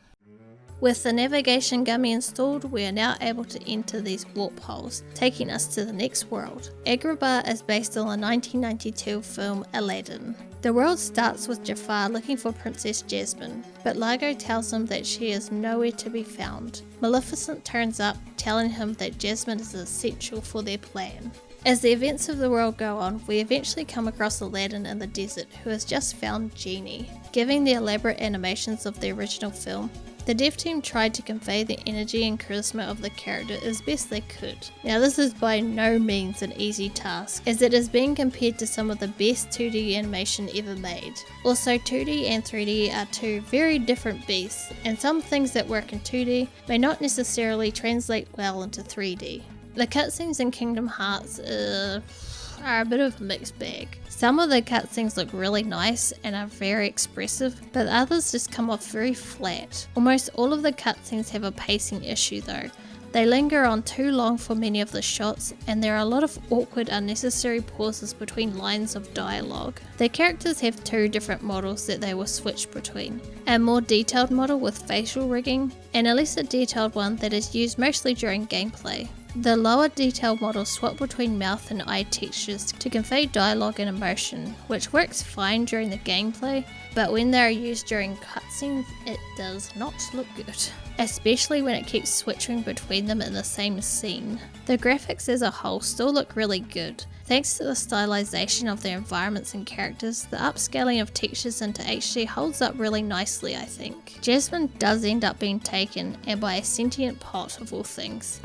With the navigation gummy installed, we are now able to enter these warp holes, taking us to the next world. Agrabah is based on the 1992 film Aladdin. The world starts with Jafar looking for Princess Jasmine, but Largo tells him that she is nowhere to be found. Maleficent turns up, telling him that Jasmine is essential for their plan. As the events of the world go on, we eventually come across Aladdin in the desert, who has just found Genie. Given the elaborate animations of the original film, The dev team tried to convey the energy and charisma of the character as best they could. Now this is by no means an easy task, as it is being compared to some of the best 2D animation ever made. Also 2D and 3D are two very different beasts, and some things that work in 2D may not necessarily translate well into 3D. The cutscenes in Kingdom Hearts are a bit of a mixed bag. Some of the cutscenes look really nice and are very expressive, but others just come off very flat. Almost all of the cutscenes have a pacing issue though. They linger on too long for many of the shots, and there are a lot of awkward, unnecessary pauses between lines of dialogue. The characters have two different models that they will switch between. A more detailed model with facial rigging, and a lesser detailed one that is used mostly during gameplay. The lower detailed models swap between mouth and eye textures to convey dialogue and emotion, which works fine during the gameplay, but when they are used during cutscenes, it does not look good, especially when it keeps switching between them in the same scene. The graphics as a whole still look really good. Thanks to the stylization of the environments and characters, the upscaling of textures into HD holds up really nicely, I think. Jasmine does end up being taken, and by a sentient pot of all things.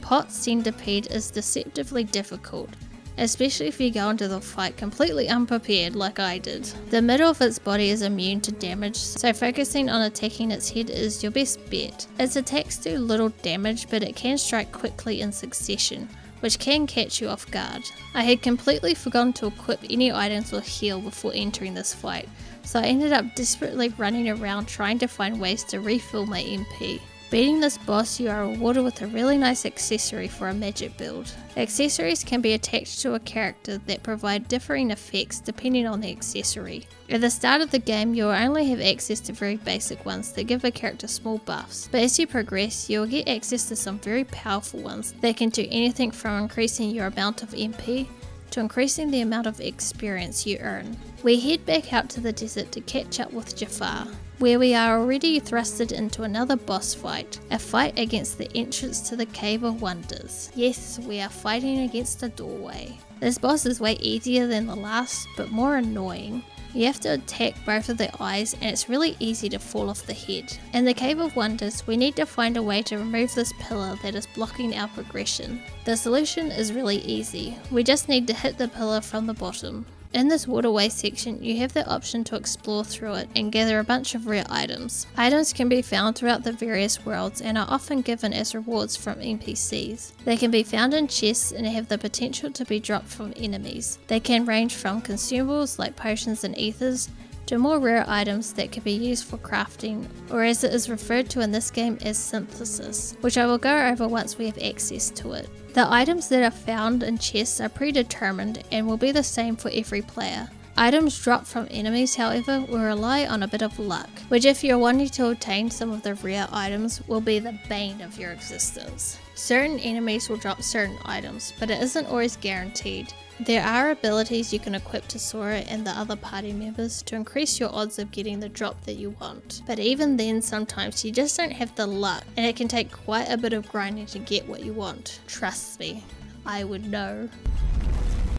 Pot Centipede is deceptively difficult, especially if you go into the fight completely unprepared like I did. The middle of its body is immune to damage, so focusing on attacking its head is your best bet. Its attacks do little damage, but it can strike quickly in succession, which can catch you off guard. I had completely forgotten to equip any items or heal before entering this fight, so I ended up desperately running around trying to find ways to refill my MP. Beating this boss, you are rewarded with a really nice accessory for a magic build. Accessories can be attached to a character that provide differing effects depending on the accessory. At the start of the game, you will only have access to very basic ones that give a character small buffs, but as you progress, you will get access to some very powerful ones that can do anything from increasing your amount of MP to increasing the amount of experience you earn. We head back out to the desert to catch up with Jafar, where we are already thrusted into another boss fight, a fight against the entrance to the Cave of Wonders. Yes, we are fighting against a doorway. This boss is way easier than the last, but more annoying. You have to attack both of the eyes, and it's really easy to fall off the head. In the Cave of Wonders, we need to find a way to remove this pillar that is blocking our progression. The solution is really easy. We just need to hit the pillar from the bottom. In this waterway section, you have the option to explore through it and gather a bunch of rare items. Items can be found throughout the various worlds and are often given as rewards from NPCs. They can be found in chests and have the potential to be dropped from enemies. They can range from consumables like potions and ethers to more rare items that can be used for crafting, or as it is referred to in this game as synthesis, which I will go over once we have access to it. The items that are found in chests are predetermined and will be the same for every player. Items dropped from enemies, however, will rely on a bit of luck, which if you're wanting to obtain some of the rare items will be the bane of your existence. Certain enemies will drop certain items, but it isn't always guaranteed. There are abilities you can equip to Sora and the other party members to increase your odds of getting the drop that you want. But even then, sometimes you just don't have the luck, and it can take quite a bit of grinding to get what you want. Trust me, I would know.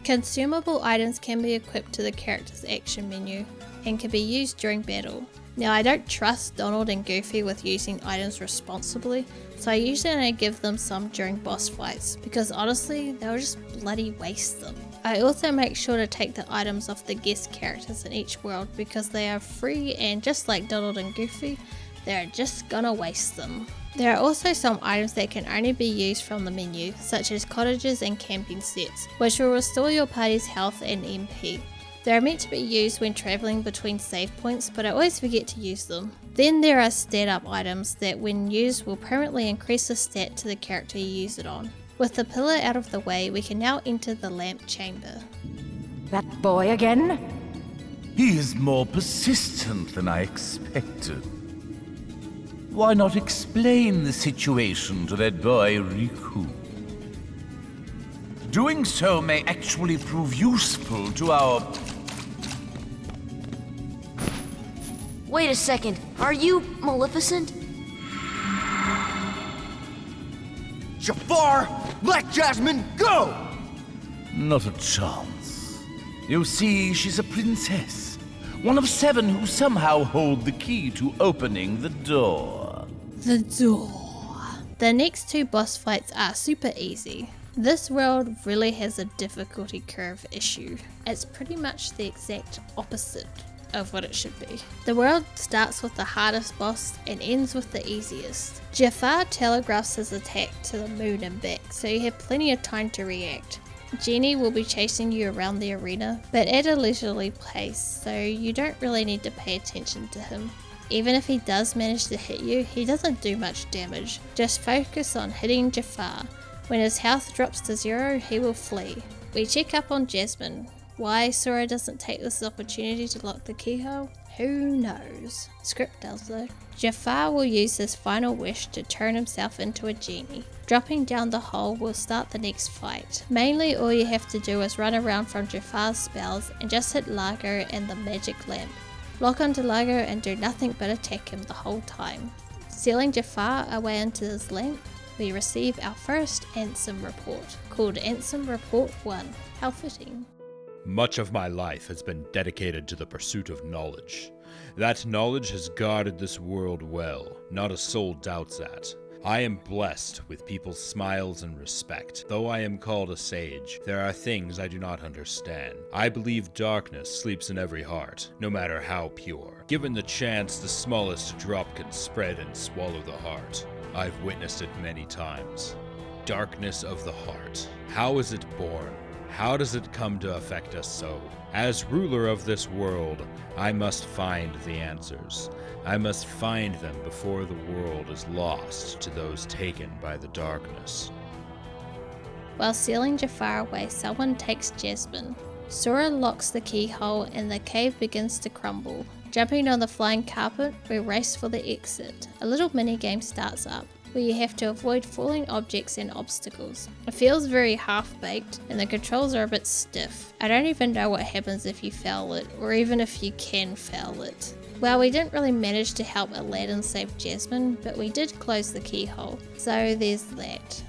Consumable items can be equipped to the character's action menu and can be used during battle. Now, I don't trust Donald and Goofy with using items responsibly, so I usually only give them some during boss fights, because honestly, they'll just bloody waste them. I also make sure to take the items off the guest characters in each world because they are free, and just like Donald and Goofy, they're just gonna waste them. There are also some items that can only be used from the menu, such as cottages and camping sets, which will restore your party's health and MP. They are meant to be used when travelling between save points, but I always forget to use them. Then there are stat up items that when used will permanently increase the stat to the character you use it on. With the pillar out of the way, we can now enter the lamp chamber. That boy again? He is more persistent than I expected. Why not explain the situation to that boy Riku? Doing so may actually prove useful to our... Wait a second, are you Maleficent? Jafar, let Jasmine go! Not a chance. You see, she's a princess. one of 7 who somehow hold the key to opening the door. The door. The next 2 boss fights are super easy. This world really has a difficulty curve issue. It's pretty much the exact opposite of what it should be. The world starts with the hardest boss and ends with the easiest. Jafar telegraphs his attack to the moon and back, so you have plenty of time to react. Genie will be chasing you around the arena, but at a leisurely pace, so you don't really need to pay attention to him. Even if he does manage to hit you, he doesn't do much damage. Just focus on hitting Jafar. When his health drops to 0, he will flee. We check up on Jasmine. Why Sora doesn't take this opportunity to lock the keyhole? Who knows? Script does though. Jafar will use his final wish to turn himself into a genie. Dropping down the hole will start the next fight. Mainly all you have to do is run around from Jafar's spells and just hit Largo and the magic lamp. Lock onto Largo and do nothing but attack him the whole time. Sealing Jafar away into his lamp, we receive our first Ansem report, called Ansem Report 1. How fitting. Much of my life has been dedicated to the pursuit of knowledge. That knowledge has guarded this world well, not a soul doubts that. I am blessed with people's smiles and respect. Though I am called a sage, there are things I do not understand. I believe darkness sleeps in every heart, no matter how pure. Given the chance, the smallest drop can spread and swallow the heart. I've witnessed it many times. Darkness of the heart. How is it born? How does it come to affect us so? As ruler of this world, I must find the answers. I must find them before the world is lost to those taken by the darkness. While sealing Jafar away, someone takes Jasmine. Sora locks the keyhole and the cave begins to crumble. Jumping on the flying carpet, we race for the exit. A little minigame starts up, where you have to avoid falling objects and obstacles. It feels very half-baked, and the controls are a bit stiff. I don't even know what happens if you fail it, or even if you can fail it. Well, we didn't really manage to help Aladdin save Jasmine, but we did close the keyhole, so there's that.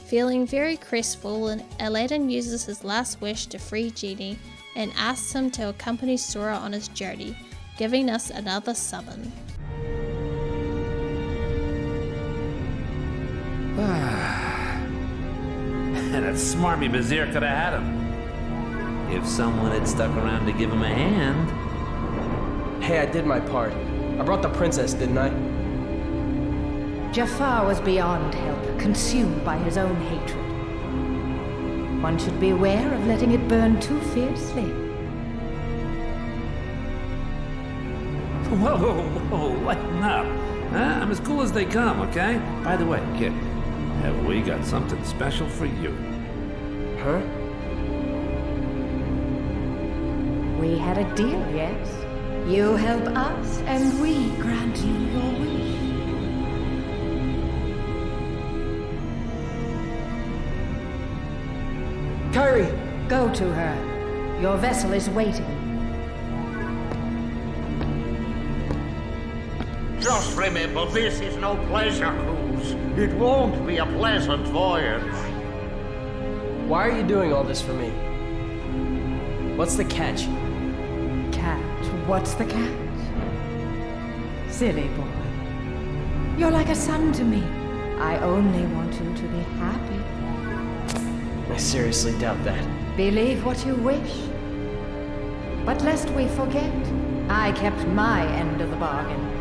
Feeling very crestfallen, Aladdin uses his last wish to free Genie, and asks him to accompany Sora on his journey, giving us another summon. That smarmy Vizier could have had him. If someone had stuck around to give him a hand. Hey, I did my part. I brought the princess, didn't I? Jafar was beyond help, consumed by his own hatred. One should beware of letting it burn too fiercely. Whoa, lighten up. I'm as cool as they come, okay? By the way, kid, have we got something special for you? Huh? We had a deal, yes? You help us, and we grant you your wish. Kyrie! Go to her. Your vessel is waiting. Just remember, this is no pleasure cruise. It won't be a pleasant voyage. Why are you doing all this for me? What's the catch? Catch? What's the catch? Silly boy. You're like a son to me. I only want you to be happy. I seriously doubt that. Believe what you wish. But lest we forget, I kept my end of the bargain.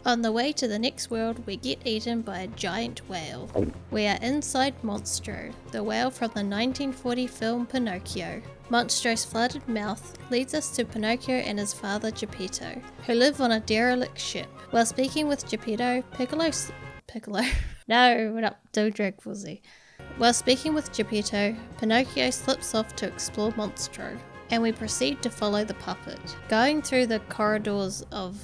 On the way to the next world, we get eaten by a giant whale. We are inside Monstro, the whale from the 1940 film Pinocchio. Monstro's flooded mouth leads us to Pinocchio and his father Geppetto, who live on a derelict ship. While speaking with Geppetto, No, we're not doing Dragon Ball Z. While speaking with Geppetto, Pinocchio slips off to explore Monstro, and we proceed to follow the puppet. Going through the corridors of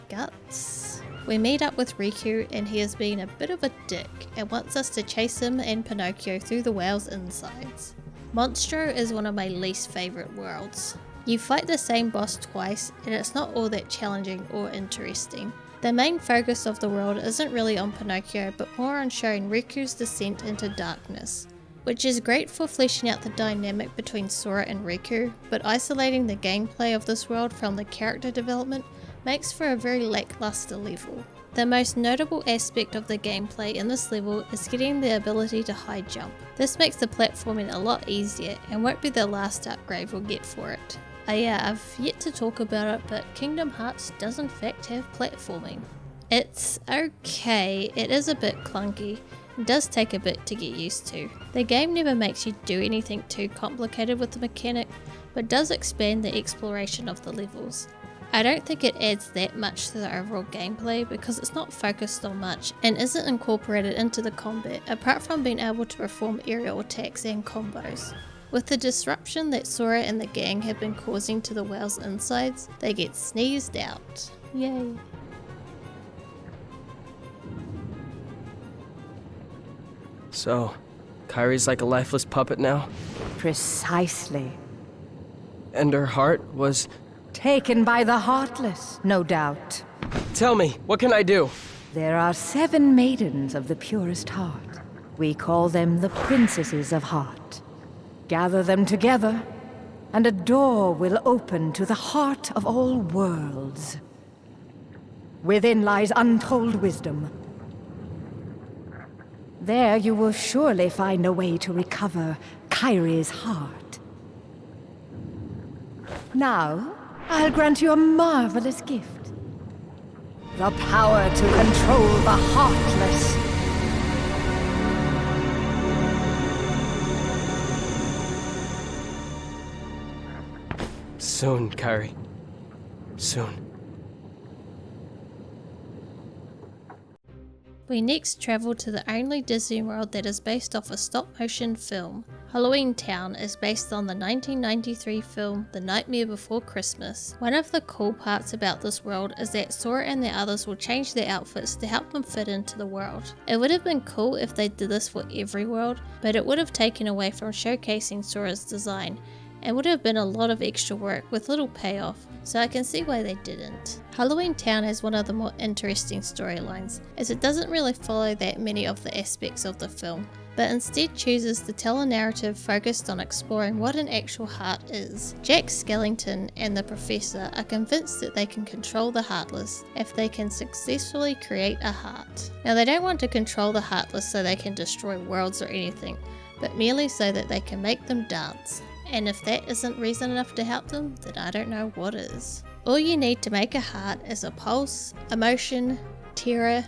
guts, we meet up with Riku, and he has been a bit of a dick and wants us to chase him and Pinocchio through the whale's insides. Monstro is one of my least favourite worlds. You fight the same boss twice, and it's not all that challenging or interesting. The main focus of the world isn't really on Pinocchio, but more on showing Riku's descent into darkness, which is great for fleshing out the dynamic between Sora and Riku, but isolating the gameplay of this world from the character development makes for a very lackluster level. The most notable aspect of the gameplay in this level is getting the ability to high jump. This makes the platforming a lot easier and won't be the last upgrade we'll get for it. I've yet to talk about it, but Kingdom Hearts does in fact have platforming. It's okay, it is a bit clunky, and does take a bit to get used to. The game never makes you do anything too complicated with the mechanic, but does expand the exploration of the levels. I don't think it adds that much to the overall gameplay because it's not focused on much and isn't incorporated into the combat apart from being able to perform aerial attacks and combos. With the disruption that Sora and the gang have been causing to the whale's insides, they get sneezed out. Yay. So, Kairi's like a lifeless puppet now? Precisely. And her heart was... Taken by the Heartless, no doubt. Tell me, what can I do? There are 7 maidens of the purest heart. We call them the Princesses of Heart. Gather them together, and a door will open to the heart of all worlds. Within lies untold wisdom. There you will surely find a way to recover Kairi's heart. Now, I'll grant you a marvelous gift. The power to control the Heartless. Soon, Kairi. Soon. We next travel to the only Disney World that is based off a stop-motion film. Halloween Town is based on the 1993 film The Nightmare Before Christmas. One of the cool parts about this world is that Sora and the others will change their outfits to help them fit into the world. It would have been cool if they did this for every world, but it would have taken away from showcasing Sora's design, and would have been a lot of extra work with little payoff, so I can see why they didn't. Halloween Town has one of the more interesting storylines, as it doesn't really follow that many of the aspects of the film, but instead chooses to tell a narrative focused on exploring what an actual heart is. Jack Skellington and the Professor are convinced that they can control the Heartless if they can successfully create a heart. Now they don't want to control the Heartless so they can destroy worlds or anything, but merely so that they can make them dance. And if that isn't reason enough to help them, then I don't know what is. All you need to make a heart is a pulse, emotion, terror,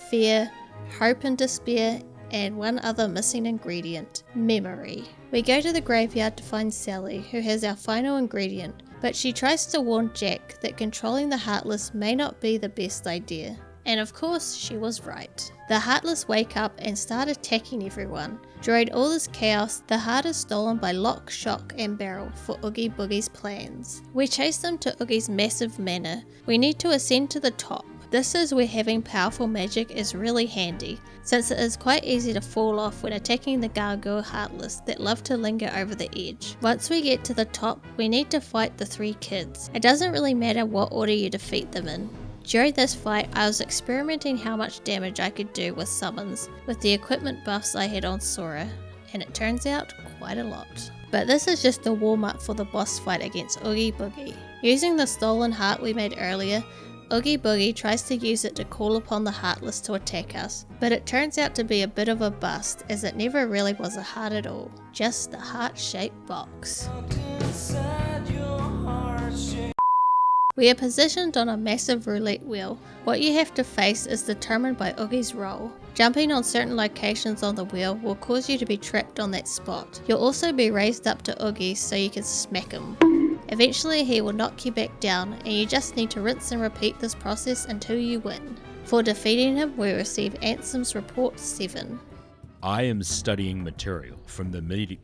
fear, hope and despair, and one other missing ingredient, memory. We go to the graveyard to find Sally, who has our final ingredient, but she tries to warn Jack that controlling the Heartless may not be the best idea. And of course, she was right. The Heartless wake up and start attacking everyone. During all this chaos, the heart is stolen by Lock, Shock and Barrel for Oogie Boogie's plans. We chase them to Oogie's massive manor. We need to ascend to the top. This is where having powerful magic is really handy, since it is quite easy to fall off when attacking the Gargoyle Heartless that love to linger over the edge. Once we get to the top, we need to fight the 3 kids. It doesn't really matter what order you defeat them in. During this fight, I was experimenting how much damage I could do with summons with the equipment buffs I had on Sora, and it turns out quite a lot. But this is just a warm-up for the boss fight against Oogie Boogie. Using the stolen heart we made earlier, Oogie Boogie tries to use it to call upon the Heartless to attack us, but it turns out to be a bit of a bust as it never really was a heart at all, just a heart-shaped box. We are positioned on a massive roulette wheel. What you have to face is determined by Oogie's roll. Jumping on certain locations on the wheel will cause you to be trapped on that spot. You'll also be raised up to Oogie so you can smack him. Eventually he will knock you back down, and you just need to rinse and repeat this process until you win. For defeating him, we receive Ansem's Report 7. I am studying material from the meteors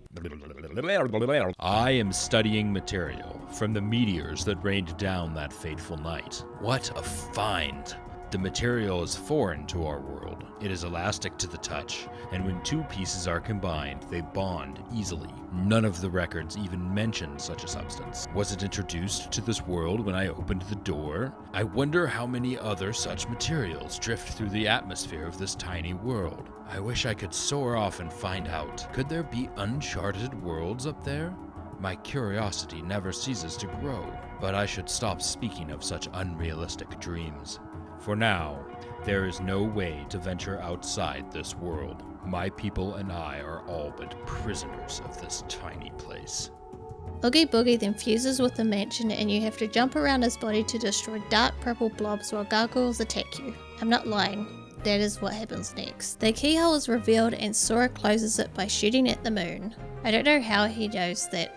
that rained down that fateful night. What a find! The material is foreign to our world. It is elastic to the touch, and when two pieces are combined, they bond easily. None of the records even mention such a substance. Was it introduced to this world when I opened the door? I wonder how many other such materials drift through the atmosphere of this tiny world. I wish I could soar off and find out. Could there be uncharted worlds up there? My curiosity never ceases to grow, but I should stop speaking of such unrealistic dreams. For now, there is no way to venture outside this world. My people and I are all but prisoners of this tiny place. Oogie Boogie then fuses with the mansion and you have to jump around his body to destroy dark purple blobs while gargoyles attack you. I'm not lying. That is what happens next. The keyhole is revealed and Sora closes it by shooting at the moon. I don't know how he knows that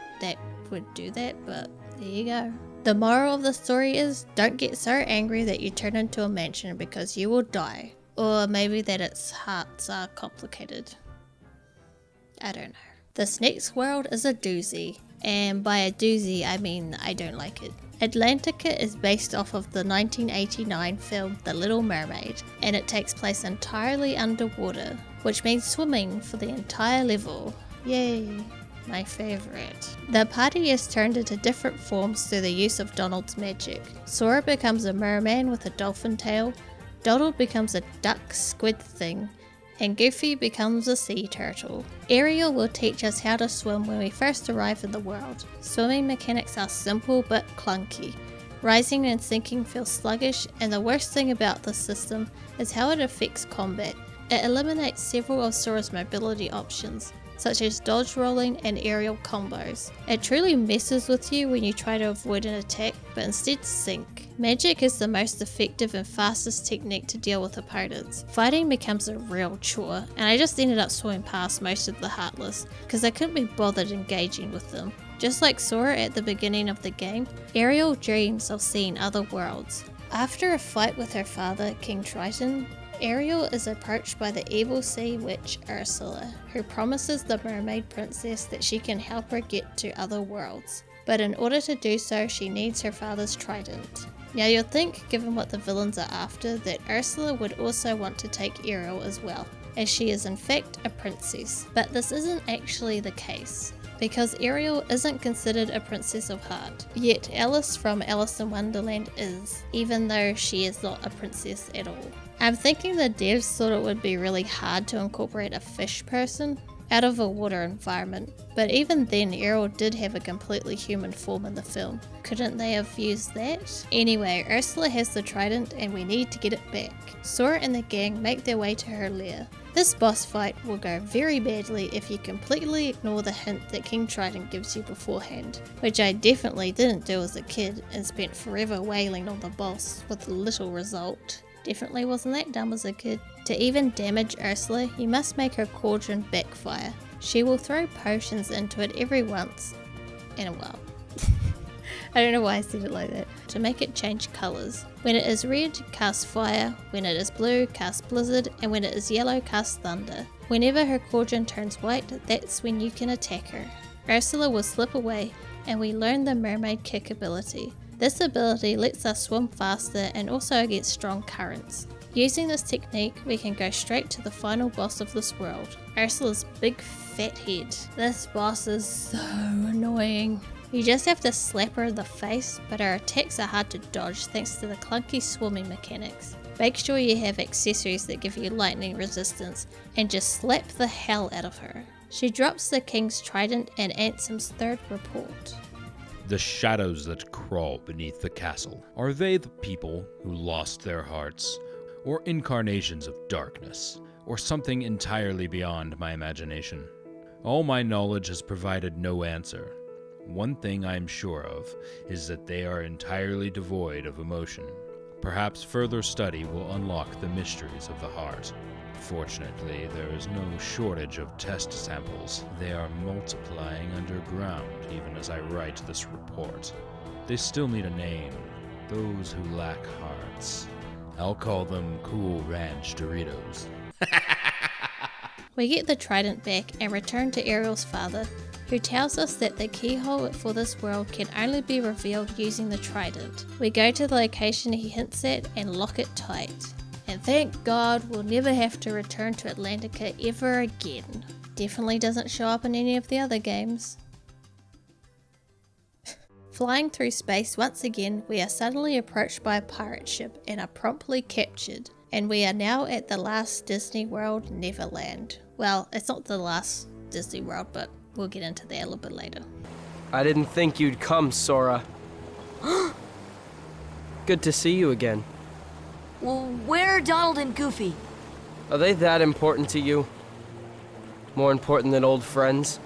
would do that, but there you go. The moral of the story is, don't get so angry that you turn into a mansion because you will die. Or maybe that its hearts are complicated. I don't know. This next world is a doozy. And by a doozy, I mean I don't like it. Atlantica is based off of the 1989 film The Little Mermaid, and it takes place entirely underwater, which means swimming for the entire level. Yay! My favorite. The party is turned into different forms through the use of Donald's magic. Sora becomes a merman with a dolphin tail, Donald becomes a duck squid thing, and Goofy becomes a sea turtle. Ariel will teach us how to swim when we first arrive in the world. Swimming mechanics are simple but clunky. Rising and sinking feel sluggish, and the worst thing about this system is how it affects combat. It eliminates several of Sora's mobility options, such as dodge rolling and aerial combos. It truly messes with you when you try to avoid an attack, but instead sink. Magic is the most effective and fastest technique to deal with opponents. Fighting becomes a real chore, and I just ended up swimming past most of the Heartless, because I couldn't be bothered engaging with them. Just like Sora at the beginning of the game, Ariel dreams of seeing other worlds. After a fight with her father, King Triton, Ariel is approached by the evil sea witch Ursula, who promises the mermaid princess that she can help her get to other worlds. But in order to do so, she needs her father's trident. Now you'll think, given what the villains are after, that Ursula would also want to take Ariel as well, as she is in fact a princess. But this isn't actually the case, because Ariel isn't considered a princess of heart. Yet Alice from Alice in Wonderland is, even though she is not a princess at all. I'm thinking the devs thought it would be really hard to incorporate a fish person out of a water environment, but even then Ariel did have a completely human form in the film. Couldn't they have used that? Anyway, Ursula has the trident and we need to get it back. Sora and the gang make their way to her lair. This boss fight will go very badly if you completely ignore the hint that King Triton gives you beforehand, which I definitely didn't do as a kid and spent forever wailing on the boss with little result. Definitely wasn't that dumb as a kid. To even damage Ursula, you must make her cauldron backfire. She will throw potions into it every once in a while. I don't know why I said it like that. To make it change colours. When it is red, cast fire. When it is blue, cast blizzard. And when it is yellow, cast thunder. Whenever her cauldron turns white, that's when you can attack her. Ursula will slip away, and we learn the mermaid kick ability. This ability lets us swim faster and also against strong currents. Using this technique, we can go straight to the final boss of this world, Ursula's big fat head. This boss is so annoying. You just have to slap her in the face, but her attacks are hard to dodge thanks to the clunky swimming mechanics. Make sure you have accessories that give you lightning resistance, and just slap the hell out of her. She drops the King's Trident and Ansem's third report. The shadows that crawl beneath the castle, are they the people who lost their hearts, or incarnations of darkness, or something entirely beyond my imagination? All my knowledge has provided no answer. One thing I am sure of is that they are entirely devoid of emotion. Perhaps further study will unlock the mysteries of the heart. Fortunately, there is no shortage of test samples. They are multiplying underground even as I write this report. They still need a name. Those who lack hearts. I'll call them Cool Ranch Doritos. We get the trident back and return to Ariel's father, who tells us that the keyhole for this world can only be revealed using the trident. We go to the location he hints at and lock it tight. And thank God we'll never have to return to Atlantica ever again. Definitely doesn't show up in any of the other games. Flying through space once again, we are suddenly approached by a pirate ship and are promptly captured. And we are now at the last Disney World, Neverland. Well, it's not the last Disney World, but we'll get into that a little bit later. I didn't think you'd come, Sora. Good to see you again. Well, where are Donald and Goofy? Are they that important to you? More important than old friends?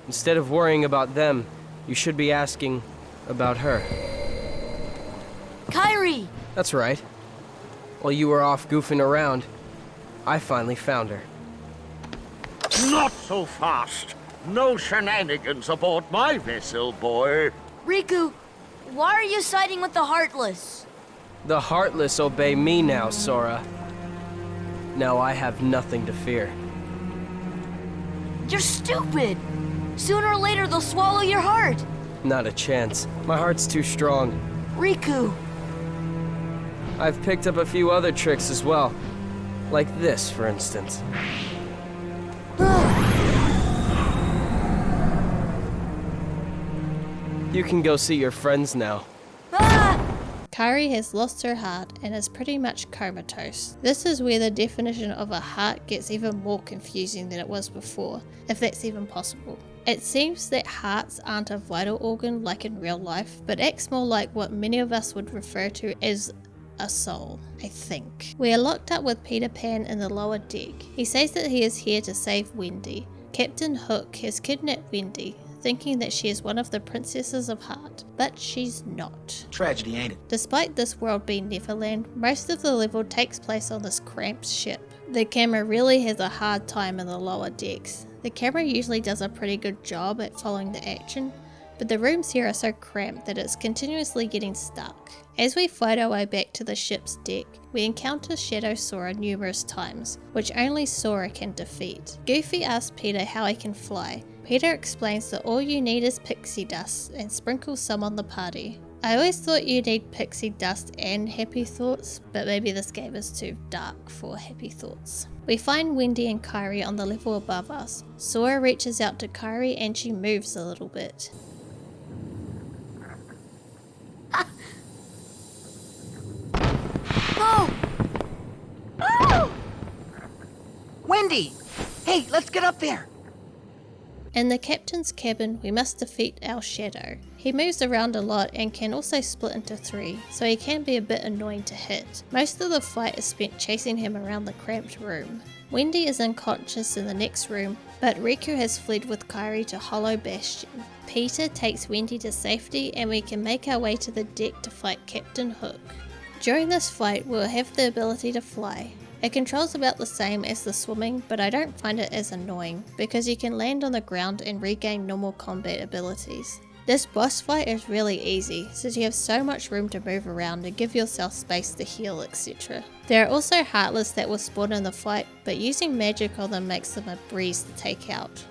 Instead of worrying about them, you should be asking about her. Kyrie! That's right. While you were off goofing around, I finally found her. Not so fast. No shenanigans aboard my vessel, boy. Riku, why are you siding with the Heartless? The Heartless obey me now, Sora. Now I have nothing to fear. You're stupid! Sooner or later they'll swallow your heart! Not a chance. My heart's too strong. Riku! I've picked up a few other tricks as well. Like this, for instance. You can go see your friends now. Kairi has lost her heart and is pretty much comatose. This is where the definition of a heart gets even more confusing than it was before, if that's even possible. It seems that hearts aren't a vital organ like in real life, but acts more like what many of us would refer to as a soul, I think. We are locked up with Peter Pan in the lower deck. He says that he is here to save Wendy. Captain Hook has kidnapped Wendy, thinking that she is one of the princesses of Heart, but she's not. Tragedy, ain't it? Despite this world being Neverland, most of the level takes place on this cramped ship. The camera really has a hard time in the lower decks. The camera usually does a pretty good job at following the action, but the rooms here are so cramped that it's continuously getting stuck. As we fight our way back to the ship's deck, we encounter Shadow Sora numerous times, which only Sora can defeat. Goofy asks Peter how he can fly. Peter explains that all you need is pixie dust and sprinkles some on the party. I always thought you need pixie dust and happy thoughts, but maybe this game is too dark for happy thoughts. We find Wendy and Kairi on the level above us. Sora reaches out to Kairi and she moves a little bit. Oh! Oh! Wendy! Hey, let's get up there! In the captain's cabin, we must defeat our Shadow. He moves around a lot and can also split into three, so he can be a bit annoying to hit. Most of the fight is spent chasing him around the cramped room. Wendy is unconscious in the next room, but Riku has fled with Kairi to Hollow Bastion. Peter takes Wendy to safety and we can make our way to the deck to fight Captain Hook. During this fight, we'll have the ability to fly. It controls about the same as the swimming, but I don't find it as annoying, because you can land on the ground and regain normal combat abilities. This boss fight is really easy, since you have so much room to move around and give yourself space to heal, etc. There are also Heartless that will spawn in the fight, but using magic on them makes them a breeze to take out.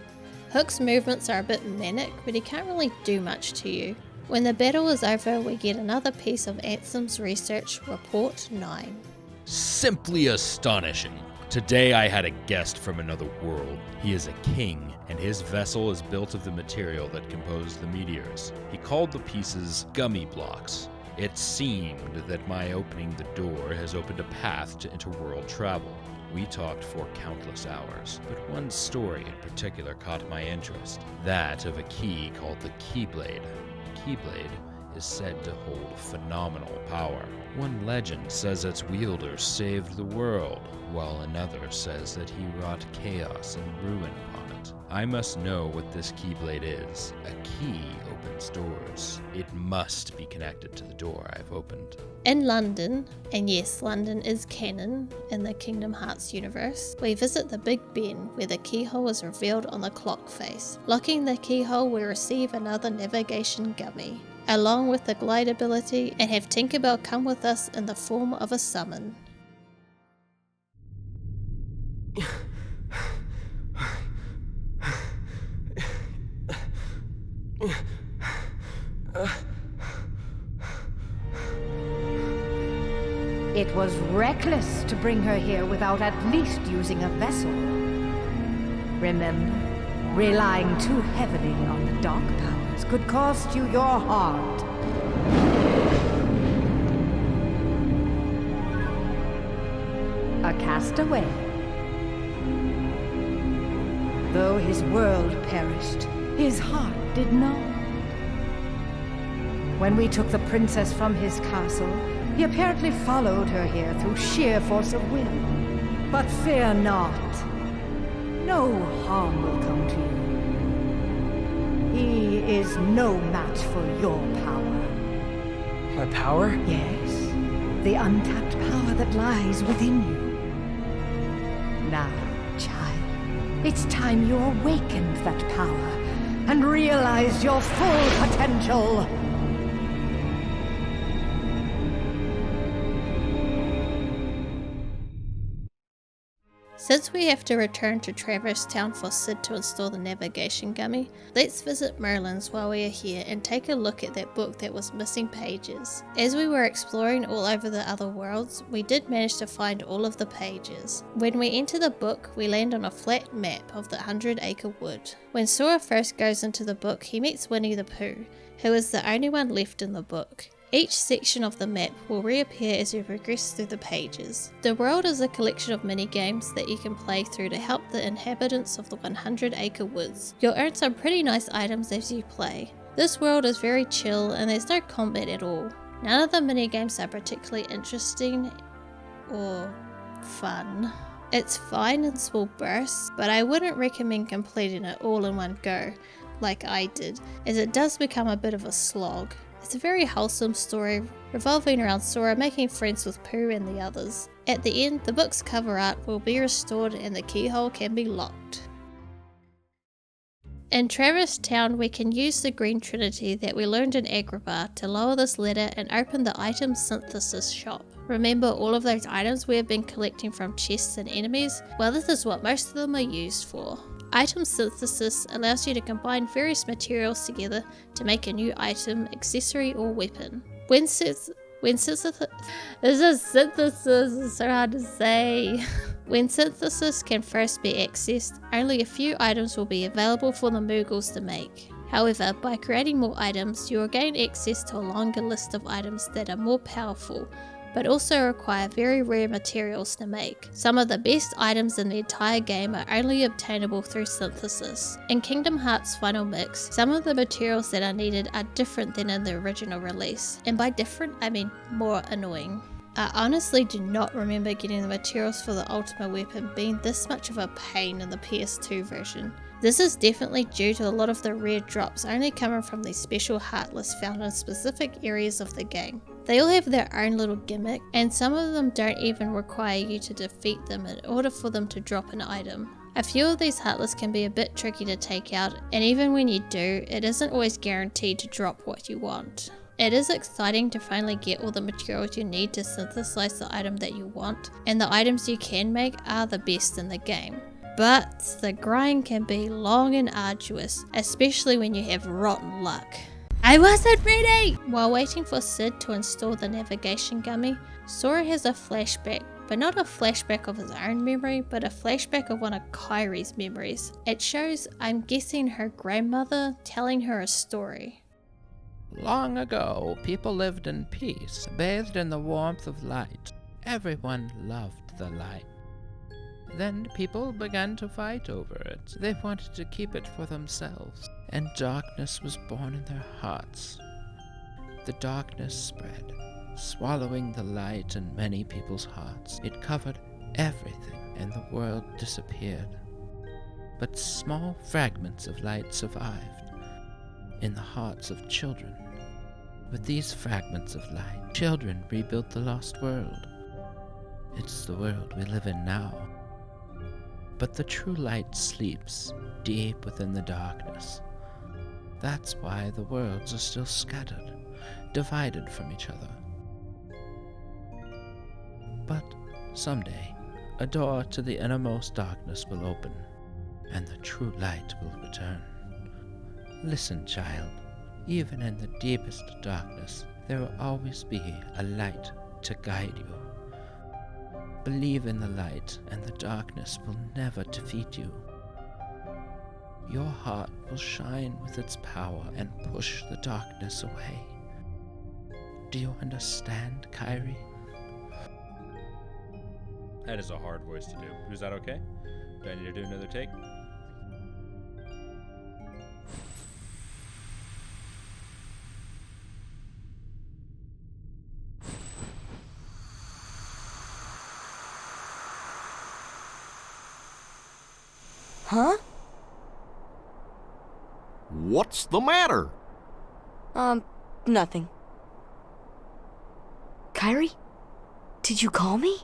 Hook's movements are a bit manic, but he can't really do much to you. When the battle is over, we get another piece of Ansem's research, Report 9. Simply astonishing. Today I had a guest from another world. He is a king, and his vessel is built of the material that composed the meteors. He called the pieces gummy blocks. It seemed that my opening the door has opened a path to interworld travel. We talked for countless hours, but one story in particular caught my interest. That of a key called the Keyblade. Keyblade is said to hold phenomenal power. One legend says its wielder saved the world, while another says that he wrought chaos and ruin upon it. I must know what this Keyblade is. A key opens doors. It must be connected to the door I've opened. In London, and yes, London is canon in the Kingdom Hearts universe, we visit the Big Ben where the keyhole is revealed on the clock face. Locking the keyhole, we receive another navigation gummy, along with the glide ability, and have Tinkerbell come with us in the form of a summon. It was reckless to bring her here without at least using a vessel. Remember, relying too heavily on the dark powers could cost you your heart. A castaway. Though his world perished, his heart did not. When we took the princess from his castle, he apparently followed her here through sheer force of will. But fear not. No harm will come to you. He is no match for your power. My power? Yes, the untapped power that lies within you. Now, child, it's time you awakened that power and realized your full potential. Since we have to return to Traverse Town for Sid to install the navigation gummy, let's visit Merlin's while we are here and take a look at that book that was missing pages. As we were exploring all over the other worlds, we did manage to find all of the pages. When we enter the book, we land on a flat map of the 100-acre wood. When Sora first goes into the book, he meets Winnie the Pooh, who is the only one left in the book. Each section of the map will reappear as you progress through the pages. The world is a collection of mini-games that you can play through to help the inhabitants of the 100-acre woods. You'll earn some pretty nice items as you play. This world is very chill and there's no combat at all. None of the mini-games are particularly interesting or fun. It's fine in small bursts, but I wouldn't recommend completing it all in one go, like I did, as it does become a bit of a slog. It's a very wholesome story revolving around Sora making friends with Pooh and the others. At the end, the book's cover art will be restored and the keyhole can be locked. In Traverse Town, we can use the Green Trinity that we learned in Agrabah to lower this ladder and open the item synthesis shop. Remember all of those items we have been collecting from chests and enemies? Well, this is what most of them are used for. Item synthesis allows you to combine various materials together to make a new item, accessory, or weapon. When synthesis is so hard to say. When synthesis can first be accessed, only a few items will be available for the Moogles to make. However, by creating more items, you will gain access to a longer list of items that are more powerful, but also require very rare materials to make. Some of the best items in the entire game are only obtainable through synthesis. In Kingdom Hearts Final Mix, some of the materials that are needed are different than in the original release, and by different I mean more annoying. I honestly do not remember getting the materials for the ultimate weapon being this much of a pain in the PS2 version. This is definitely due to a lot of the rare drops only coming from these special heartless found in specific areas of the game. They all have their own little gimmick, and some of them don't even require you to defeat them in order for them to drop an item. A few of these heartless can be a bit tricky to take out, and even when you do, it isn't always guaranteed to drop what you want. It is exciting to finally get all the materials you need to synthesize the item that you want, and the items you can make are the best in the game. But the grind can be long and arduous, especially when you have rotten luck. I wasn't ready! While waiting for Sid to install the navigation gummy, Sora has a flashback, but not a flashback of his own memory, but a flashback of one of Kairi's memories. It shows, I'm guessing, her grandmother telling her a story. Long ago, people lived in peace, bathed in the warmth of light. Everyone loved the light. Then people began to fight over it. They wanted to keep it for themselves, and darkness was born in their hearts. The darkness spread, swallowing the light in many people's hearts. It covered everything, and the world disappeared. But small fragments of light survived in the hearts of children. With these fragments of light, children rebuilt the lost world. It's the world we live in now. But the true light sleeps deep within the darkness. That's why the worlds are still scattered, divided from each other. But someday, a door to the innermost darkness will open, and the true light will return. Listen, child. Even in the deepest darkness, there will always be a light to guide you. Believe in the light, and the darkness will never defeat you. Your heart will shine with its power and push the darkness away. Do you understand, Kyrie? That is a hard voice to do. Is that okay? Do I need to do another take? Huh? What's the matter? Nothing. Kyrie? Did you call me?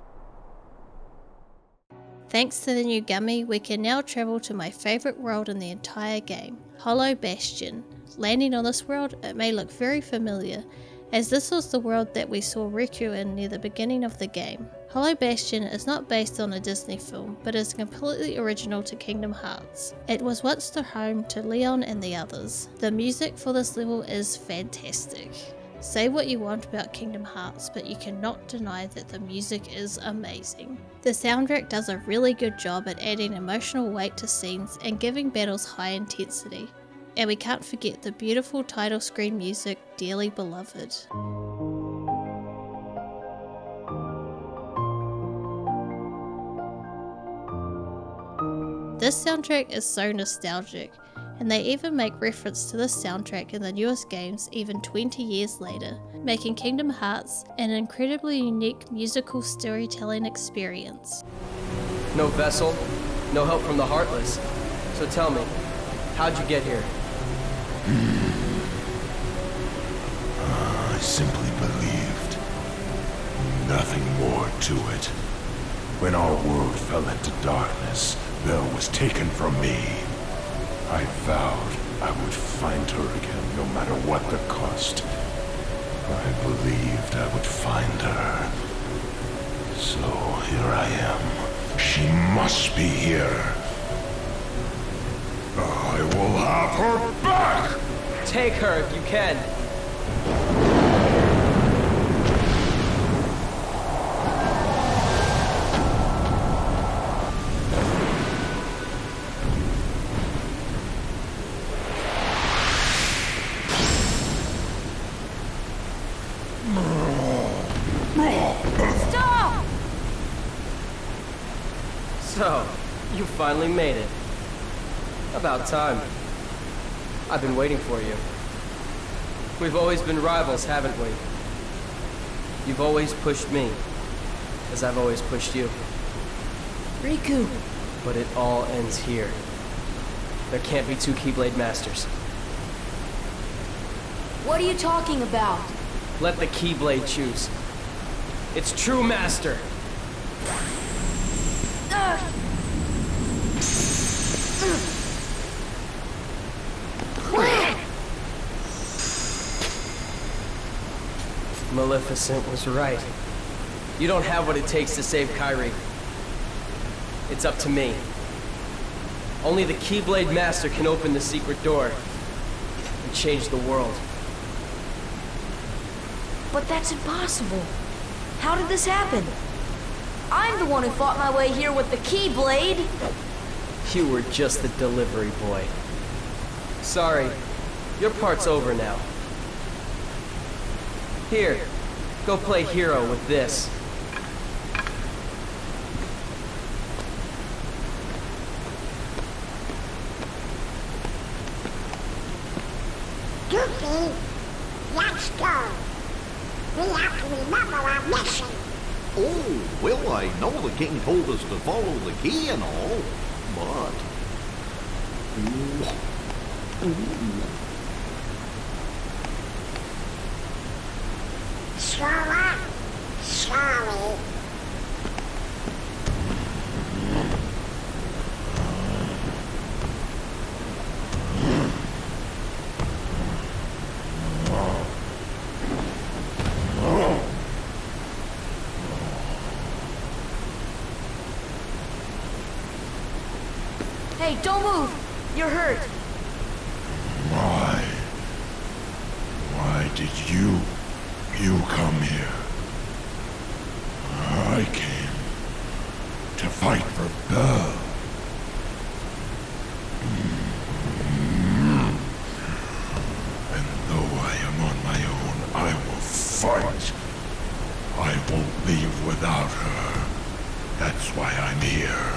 Thanks to the new gummy, we can now travel to my favourite world in the entire game, Hollow Bastion. Landing on this world, it may look very familiar, as this was the world that we saw Riku in near the beginning of the game. Hollow Bastion is not based on a Disney film, but is completely original to Kingdom Hearts. It was once the home to Leon and the others. The music for this level is fantastic. Say what you want about Kingdom Hearts, but you cannot deny that the music is amazing. The soundtrack does a really good job at adding emotional weight to scenes and giving battles high intensity. And we can't forget the beautiful title screen music, Dearly Beloved. This soundtrack is so nostalgic, and they even make reference to this soundtrack in the newest games even 20 years later, making Kingdom Hearts an incredibly unique musical storytelling experience. No vessel, no help from the Heartless. So tell me, how'd you get here? I simply believed. Nothing more to it. When our world fell into darkness, Belle was taken from me. I vowed I would find her again, no matter what the cost. I believed I would find her. So here I am. She must be here. I will have her back! Take her if you can. Stop! So, you finally made it. About time. I've been waiting for you. We've always been rivals, haven't we? You've always pushed me, as I've always pushed you. Riku! But it all ends here. There can't be two Keyblade Masters. What are you talking about? Let the Keyblade choose. Its true master. Maleficent was right. You don't have what it takes to save Kyrie. It's up to me. Only the Keyblade Master can open the secret door and change the world. But that's impossible. How did this happen? I'm the one who fought my way here with the Keyblade. You were just the delivery boy. Sorry, your part's over now. Here, go play hero with this. Goofy, let's go. We have to remember our mission. Oh, well, I know the king told us to follow the key and all, but... Slower, slowly. Hey, don't move! You're hurt. You come here. I came to fight for Belle. And though I am on my own, I will fight. I won't leave without her. That's why I'm here.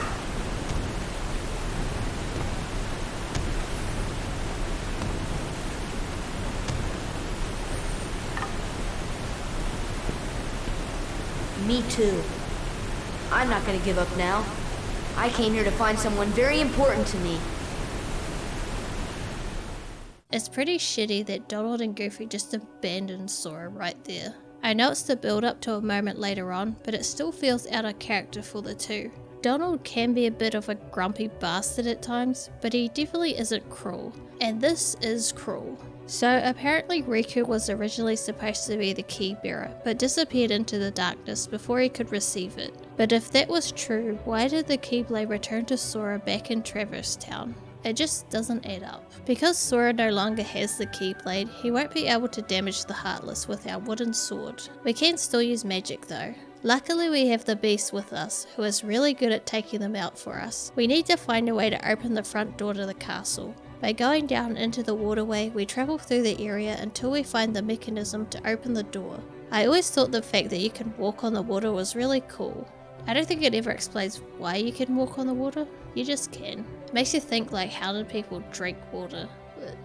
Me too. I'm not gonna give up now. I came here to find someone very important to me. It's pretty shitty that Donald and Goofy just abandoned Sora right there. I know it's the build up to a moment later on, but it still feels out of character for the two. Donald can be a bit of a grumpy bastard at times, but he definitely isn't cruel, and this is cruel. So apparently Riku was originally supposed to be the key bearer, but disappeared into the darkness before he could receive it. But if that was true, why did the Keyblade return to Sora back in Traverse Town? It just doesn't add up. Because Sora no longer has the Keyblade, he won't be able to damage the Heartless with our wooden sword. We can still use magic though. Luckily we have the Beast with us, who is really good at taking them out for us. We need to find a way to open the front door to the castle. By going down into the waterway, we travel through the area until we find the mechanism to open the door. I always thought the fact that you can walk on the water was really cool. I don't think it ever explains why you can walk on the water, you just can. It makes you think like, how did people drink water?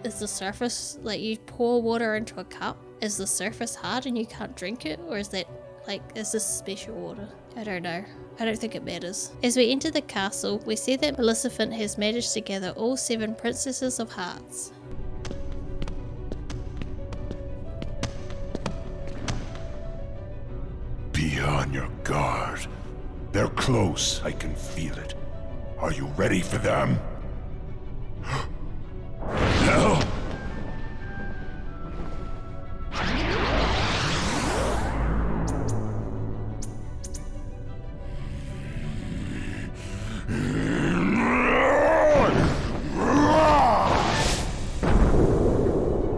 Is the surface, like you pour water into a cup, is the surface hard and you can't drink it? Or is that like, is this special water? I don't know. I don't think it matters. As we enter the castle, we see that Maleficent has managed to gather all 7 Princesses of Hearts. Be on your guard. They're close, I can feel it. Are you ready for them? Hell!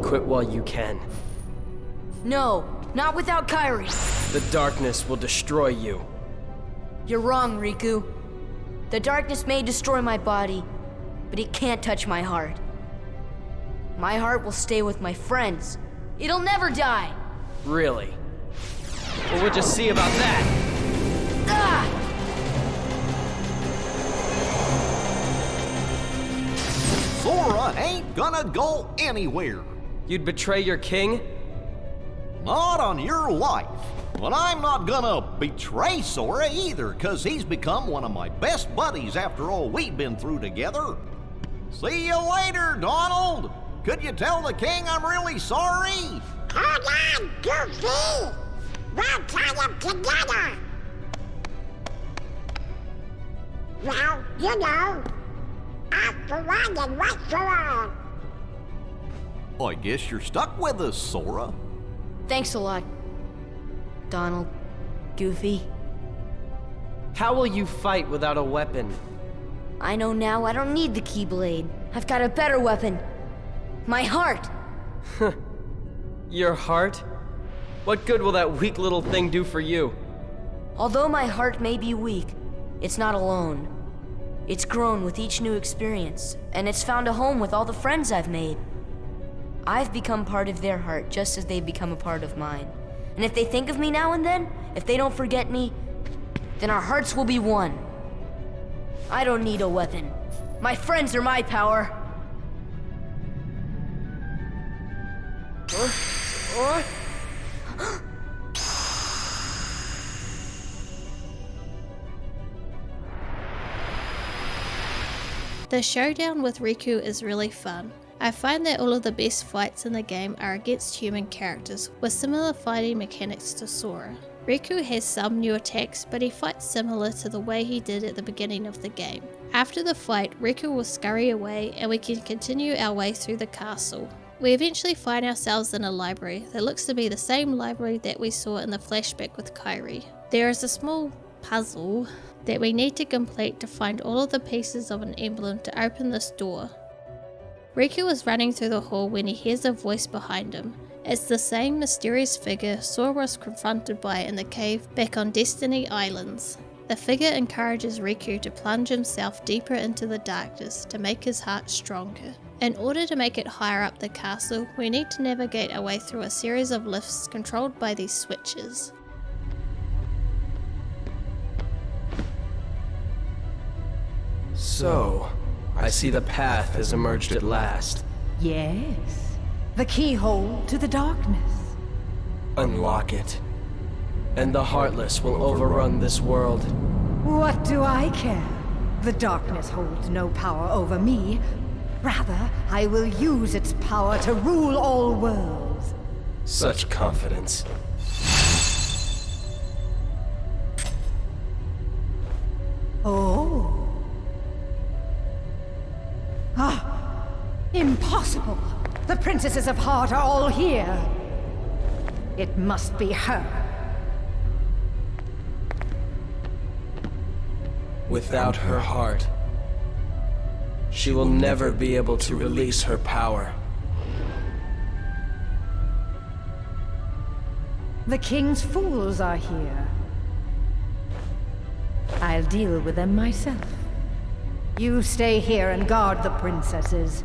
Quit while you can. No, not without Kairi. The darkness will destroy you. You're wrong, Riku. The darkness may destroy my body, but it can't touch my heart. My heart will stay with my friends. It'll never die. Really? Well, we'll just see about that. Ah! Sora ain't gonna go anywhere. You'd betray your king? Not on your life. But I'm not gonna betray Sora either, 'cause he's become one of my best buddies after all we've been through together. See you later, Donald. Could you tell the king I'm really sorry? Hold on, Goofy! We'll tell them together! Well, you know, all for one and one for all. I guess you're stuck with us, Sora. Thanks a lot, Donald, Goofy. How will you fight without a weapon? I know now I don't need the Keyblade. I've got a better weapon. My heart! Your heart? What good will that weak little thing do for you? Although my heart may be weak, it's not alone. It's grown with each new experience, and it's found a home with all the friends I've made. I've become part of their heart just as they've become a part of mine. And if they think of me now and then, if they don't forget me, then our hearts will be one. I don't need a weapon. My friends are my power. The showdown with Riku is really fun. I find that all of the best fights in the game are against human characters with similar fighting mechanics to Sora. Riku has some new attacks, but he fights similar to the way he did at the beginning of the game. After the fight, Riku will scurry away and we can continue our way through the castle. We eventually find ourselves in a library that looks to be the same library that we saw in the flashback with Kairi. There is a small puzzle that we need to complete to find all of the pieces of an emblem to open this door. Riku is running through the hall when he hears a voice behind him. It's the same mysterious figure Sora was confronted by in the cave back on Destiny Islands. The figure encourages Riku to plunge himself deeper into the darkness to make his heart stronger. In order to make it higher up the castle, we need to navigate our way through a series of lifts controlled by these switches. So, I see the path has emerged at last. Yes. The keyhole to the darkness. Unlock it, and the Heartless will overrun this world. What do I care? The darkness holds no power over me. Rather, I will use its power to rule all worlds. Such confidence. Oh. Ah! Impossible! The Princesses of Heart are all here! It must be her. Without her heart, she will never be able to release her power. The King's fools are here. I'll deal with them myself. You stay here and guard the princesses.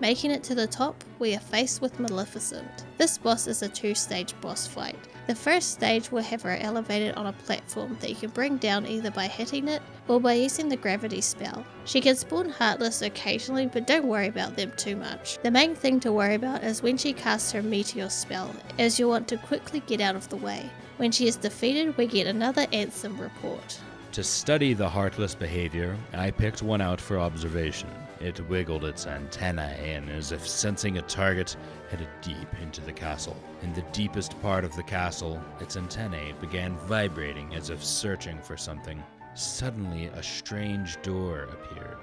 Making it to the top, we are faced with Maleficent. This boss is a two-stage boss fight. The first stage will have her elevated on a platform that you can bring down either by hitting it or by using the gravity spell. She can spawn Heartless occasionally, but don't worry about them too much. The main thing to worry about is when she casts her meteor spell, as you'll want to quickly get out of the way. When she is defeated, we get another Ansem report. To study the Heartless behavior, I picked one out for observation. It wiggled its antennae in as if sensing a target headed deep into the castle. In the deepest part of the castle, its antennae began vibrating as if searching for something. Suddenly, a strange door appeared.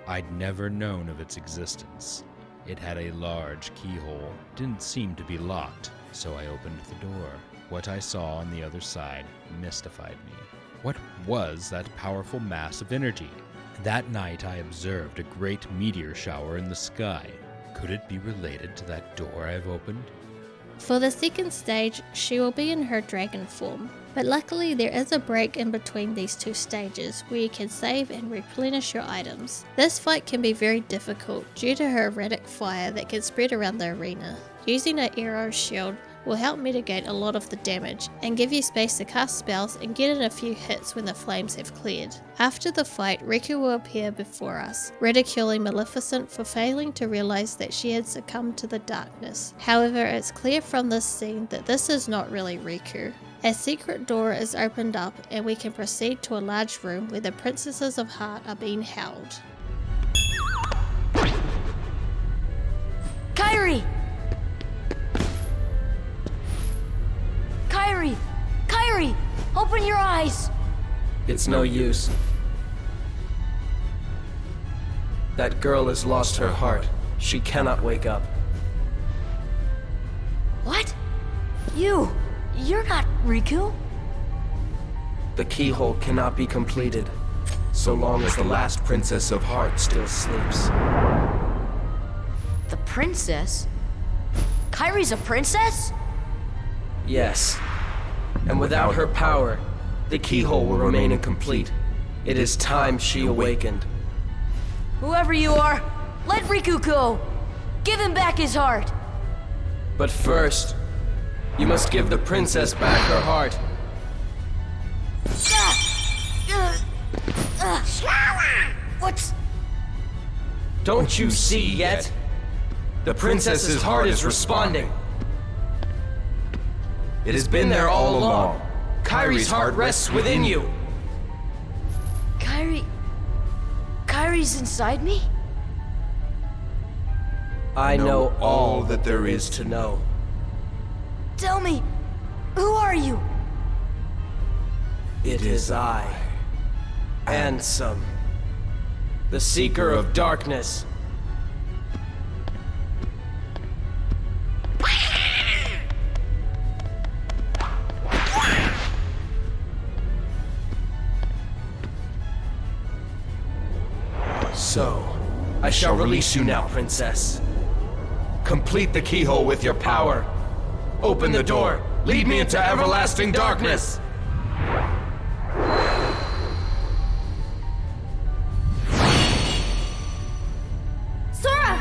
I'd never known of its existence. It had a large keyhole, didn't seem to be locked, so I opened the door. What I saw on the other side mystified me. What was that powerful mass of energy? That night I observed a great meteor shower in the sky. Could it be related to that door I've opened? For the second stage, she will be in her dragon form, but luckily there is a break in between these two stages where you can save and replenish your items. This fight can be very difficult due to her erratic fire that can spread around the arena. Using an arrow shield will help mitigate a lot of the damage and give you space to cast spells and get in a few hits when the flames have cleared. After the fight, Riku will appear before us, ridiculing Maleficent for failing to realize that she had succumbed to the darkness. However, it's clear from this scene that this is not really Riku. A secret door is opened up and we can proceed to a large room where the Princesses of Heart are being held. Kairi! Kairi! Kairi! Open your eyes! It's no use. That girl has lost her heart. She cannot wake up. What? You're not Riku? The keyhole cannot be completed, so long as the last Princess of Heart still sleeps. The princess? Kairi's a princess? Yes. And without her power, the keyhole will remain incomplete. It is time she awakened. Whoever you are, let Riku go! Give him back his heart! But first, you must give the princess back her heart. What's... Don't you see yet? The princess's heart is responding. It has been there all along. Kairi's heart rests within you. Kairi's inside me? I know all that there is to know. Tell me, who are you? It is I, Ansem, the Seeker of Darkness. So, I shall release you now, Princess. Complete the keyhole with your power. Open the door. Lead me into everlasting darkness. Sora!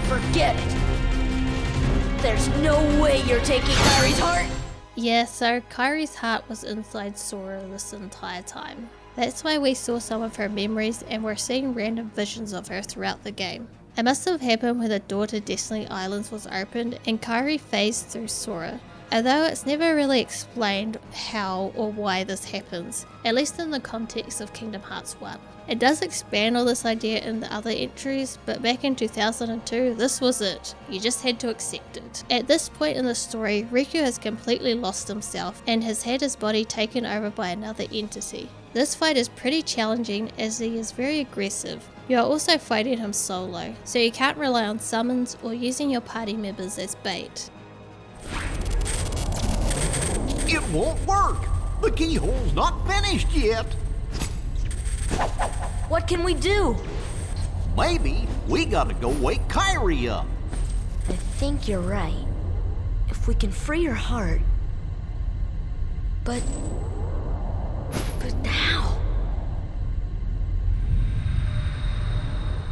Forget it. There's no way you're taking Kairi's heart. Yeah, so Kairi's heart was inside Sora this entire time. That's why we saw some of her memories and we're seeing random visions of her throughout the game. It must have happened when the door to Destiny Islands was opened and Kairi phased through Sora, although it's never really explained how or why this happens, at least in the context of Kingdom Hearts 1. It does expand on this idea in the other entries, but back in 2002, this was it. You just had to accept it. At this point in the story, Riku has completely lost himself and has had his body taken over by another entity. This fight is pretty challenging as he is very aggressive. You are also fighting him solo, so you can't rely on summons or using your party members as bait. It won't work! The keyhole's not finished yet! What can we do? Maybe we gotta go wake Kairi up. I think you're right. If we can free her heart. But how?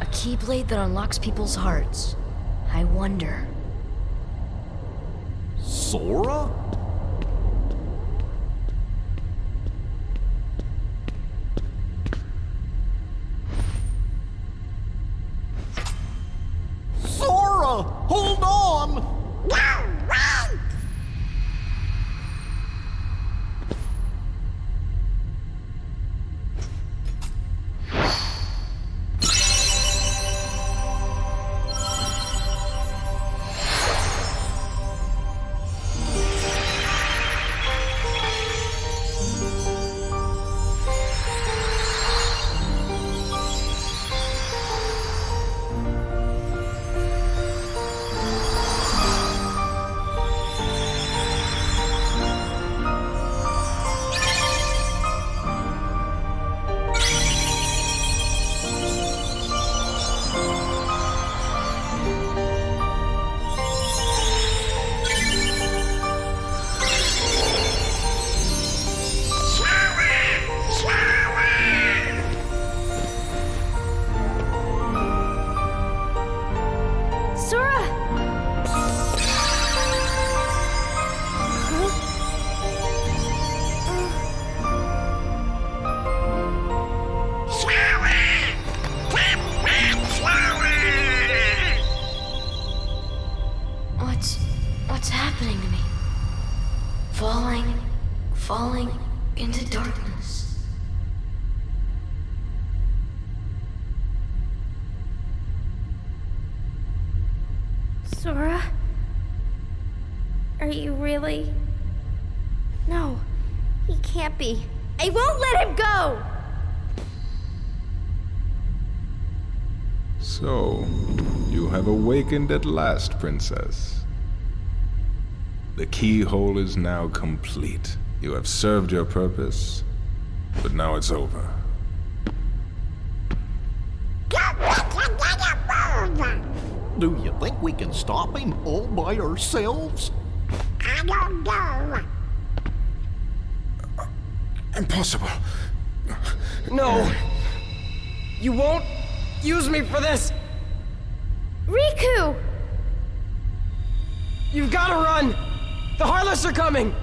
A keyblade that unlocks people's hearts. I wonder. Sora? Sora! Hold on! No, wait! What's happening to me? Falling into darkness. Sora? Are you really? No, he can't be. I won't let him go! So, you have awakened at last, Princess. The keyhole is now complete. You have served your purpose, but now it's over. Do you think we can stop him all by ourselves? I don't know. Impossible. No! You won't use me for this! Riku! You've gotta run! The Heartless are coming!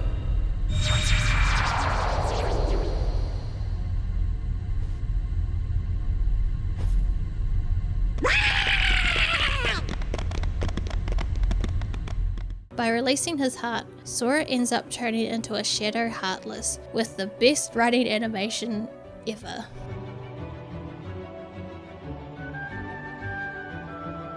By releasing his heart, Sora ends up turning into a Shadow Heartless with the best running animation ever.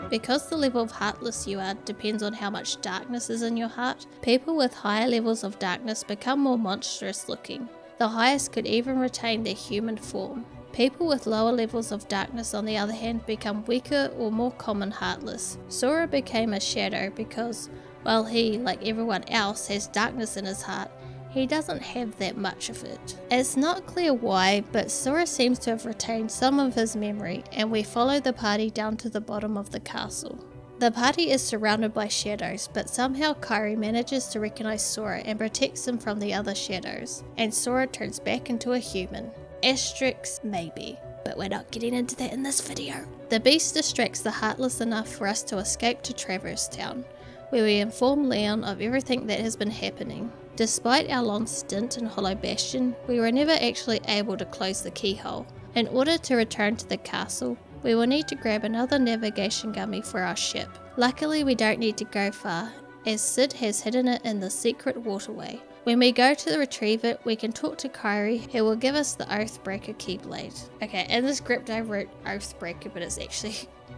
Because the level of Heartless you are depends on how much darkness is in your heart, people with higher levels of darkness become more monstrous looking. The highest could even retain their human form. People with lower levels of darkness on the other hand become weaker or more common Heartless. Sora became a Shadow because, while he, like everyone else, has darkness in his heart, he doesn't have that much of it. It's not clear why, but Sora seems to have retained some of his memory, and we follow the party down to the bottom of the castle. The party is surrounded by shadows, but somehow Kairi manages to recognize Sora and protects him from the other shadows, and Sora turns back into a human. Asterix, maybe. But we're not getting into that in this video. The beast distracts the Heartless enough for us to escape to Traverse Town, where we inform Leon of everything that has been happening. Despite our long stint in Hollow Bastion, we were never actually able to close the keyhole. In order to return to the castle, we will need to grab another navigation gummy for our ship. Luckily we don't need to go far, as Sid has hidden it in the secret waterway. When we go to retrieve it, we can talk to Kairi, who will give us the Oathbreaker Keyblade. Okay, in the script I wrote Oathbreaker, but it's actually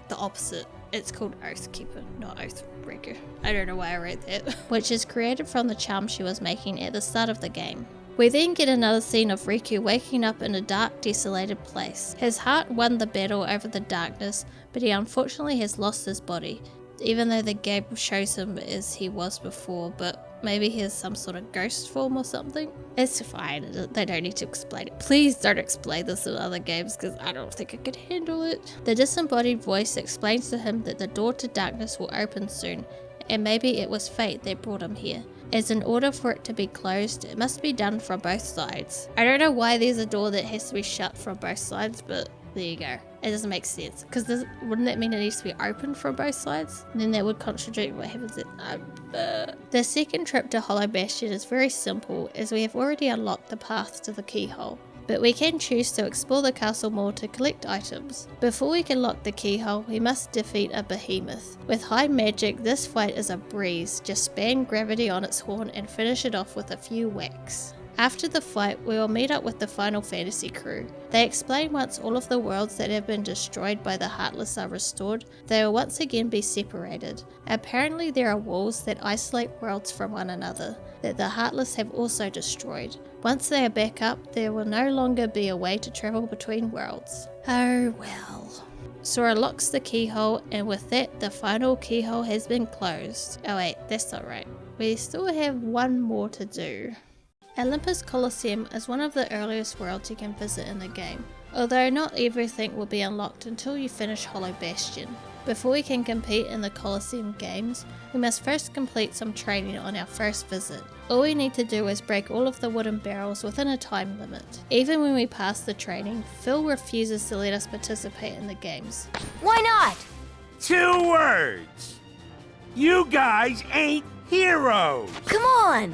the opposite. It's called Oathkeeper, not Oathbreaker. I don't know why I wrote that. Which is created from the charm she was making at the start of the game. We then get another scene of Riku waking up in a dark, desolated place. His heart won the battle over the darkness, but he unfortunately has lost his body, even though the game shows him as he was before, but maybe he has some sort of ghost form or something. It's fine, they don't need to explain it. Please don't explain this in other games because I don't think I could handle it. The disembodied voice explains to him that the door to darkness will open soon, and maybe it was fate that brought him here, as in order for it to be closed, it must be done from both sides. I don't know why there's a door that has to be shut from both sides, but there you go. It doesn't make sense, because wouldn't that mean it needs to be open from both sides? And then that would contradict what happens at The second trip to Hollow Bastion is very simple, as we have already unlocked the path to the keyhole. But we can choose to explore the castle more to collect items. Before we can lock the keyhole, we must defeat a behemoth. With high magic, this fight is a breeze. Just spam gravity on its horn and finish it off with a few whacks. After the fight, we will meet up with the Final Fantasy crew. They explain once all of the worlds that have been destroyed by the Heartless are restored, they will once again be separated. Apparently there are walls that isolate worlds from one another, that the Heartless have also destroyed. Once they are back up, there will no longer be a way to travel between worlds. Oh well. Sora locks the keyhole, and with that, the final keyhole has been closed. Oh wait, that's not right. We still have one more to do. Olympus Coliseum is one of the earliest worlds you can visit in the game, although not everything will be unlocked until you finish Hollow Bastion. Before we can compete in the Coliseum games, we must first complete some training on our first visit. All we need to do is break all of the wooden barrels within a time limit. Even when we pass the training, Phil refuses to let us participate in the games. Why not? 2 words. You guys ain't heroes. Come on!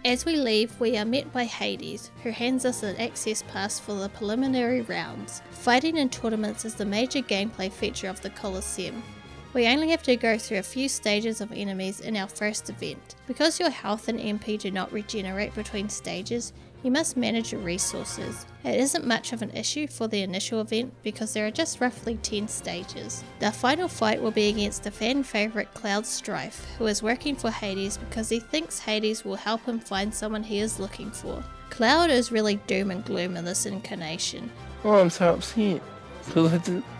As we leave, we are met by Hades, who hands us an access pass for the preliminary rounds. Fighting in tournaments is the major gameplay feature of the Coliseum. We only have to go through a few stages of enemies in our first event. Because your health and MP do not regenerate between stages, you must manage your resources. It isn't much of an issue for the initial event because there are just roughly 10 stages. The final fight will be against the fan favourite Cloud Strife, who is working for Hades because he thinks Hades will help him find someone he is looking for. Cloud is really doom and gloom in this incarnation. Oh, I'm so upset because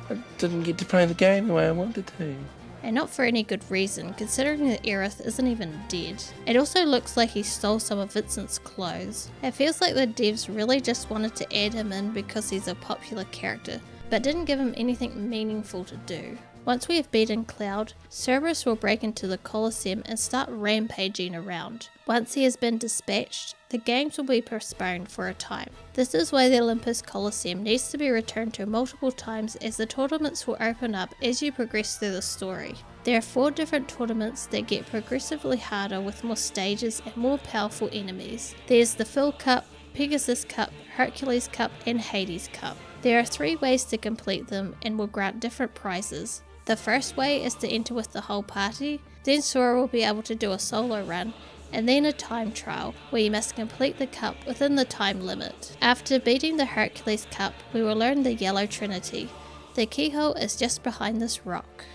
I didn't get to play the game the way I wanted to. And not for any good reason, considering that Aerith isn't even dead. It also looks like he stole some of Vincent's clothes. It feels like the devs really just wanted to add him in because he's a popular character, but didn't give him anything meaningful to do. Once we have beaten Cloud, Cerberus will break into the Coliseum and start rampaging around. Once he has been dispatched, the games will be postponed for a time. This is why the Olympus Coliseum needs to be returned to multiple times, as the tournaments will open up as you progress through the story. There are 4 different tournaments that get progressively harder with more stages and more powerful enemies. There's the Phil Cup, Pegasus Cup, Hercules Cup and Hades Cup. There are 3 ways to complete them and will grant different prizes. The first way is to enter with the whole party, then Sora will be able to do a solo run, and then a time trial, where you must complete the cup within the time limit. After beating the Hercules Cup, we will learn the Yellow Trinity. The keyhole is just behind this rock.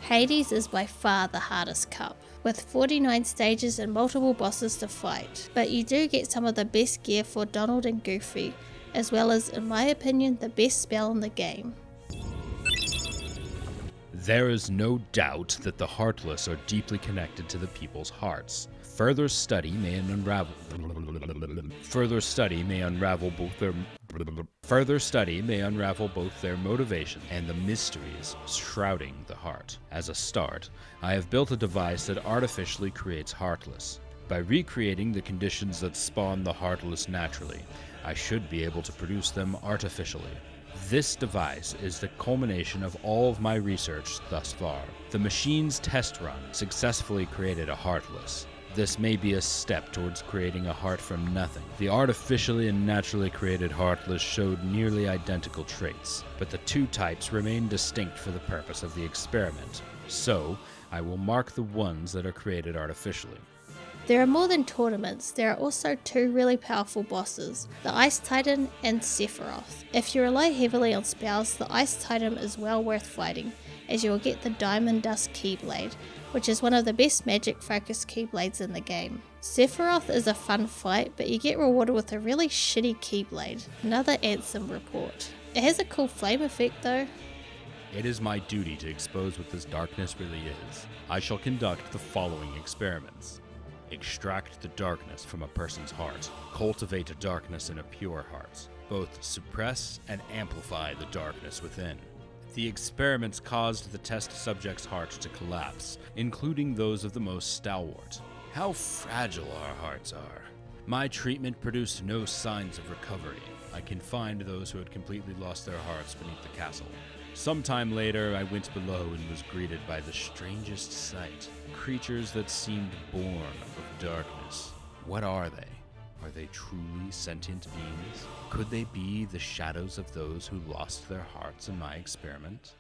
Hades is by far the hardest cup, with 49 stages and multiple bosses to fight, but you do get some of the best gear for Donald and Goofy, as well as, in my opinion, the best spell in the game. There is no doubt that the Heartless are deeply connected to the people's hearts. Further study may unravel both their motivation and the mysteries shrouding the heart. As a start, I have built a device that artificially creates Heartless. By recreating the conditions that spawn the Heartless naturally, I should be able to produce them artificially. This device is the culmination of all of my research thus far. The machine's test run successfully created a Heartless. This may be a step towards creating a heart from nothing. The artificially and naturally created Heartless showed nearly identical traits, but the two types remain distinct for the purpose of the experiment. So, I will mark the ones that are created artificially. There are more than tournaments, there are also two really powerful bosses, the Ice Titan and Sephiroth. If you rely heavily on spells, the Ice Titan is well worth fighting, as you will get the Diamond Dust Keyblade, which is one of the best magic focused Keyblades in the game. Sephiroth is a fun fight, but you get rewarded with a really shitty Keyblade. Another Ansem report. It has a cool flame effect though. It is my duty to expose what this darkness really is. I shall conduct the following experiments. Extract the darkness from a person's heart. Cultivate a darkness in a pure heart. Both suppress and amplify the darkness within. The experiments caused the test subject's heart to collapse, including those of the most stalwart. How fragile our hearts are. My treatment produced no signs of recovery. I confined those who had completely lost their hearts beneath the castle. Sometime later, I went below and was greeted by the strangest sight. Creatures that seemed born of darkness. What are they? Are they truly sentient beings? Could they be the shadows of those who lost their hearts in my experiment?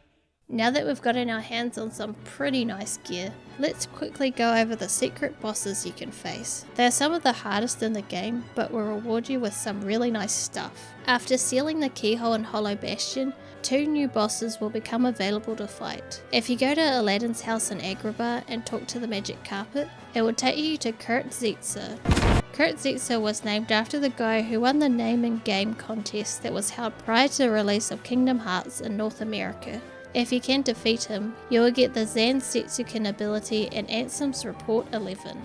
Now that we've gotten our hands on some pretty nice gear, let's quickly go over the secret bosses you can face. They are some of the hardest in the game, but will reward you with some really nice stuff. After sealing the keyhole in Hollow Bastion, 2 new bosses will become available to fight. If you go to Aladdin's house in Agrabah and talk to the magic carpet, it will take you to Kurtzitzer. Kurtzitzer was named after the guy who won the name and game contest that was held prior to the release of Kingdom Hearts in North America. If you can defeat him, you will get the Zan Setsuken ability and Ansem's Report 11.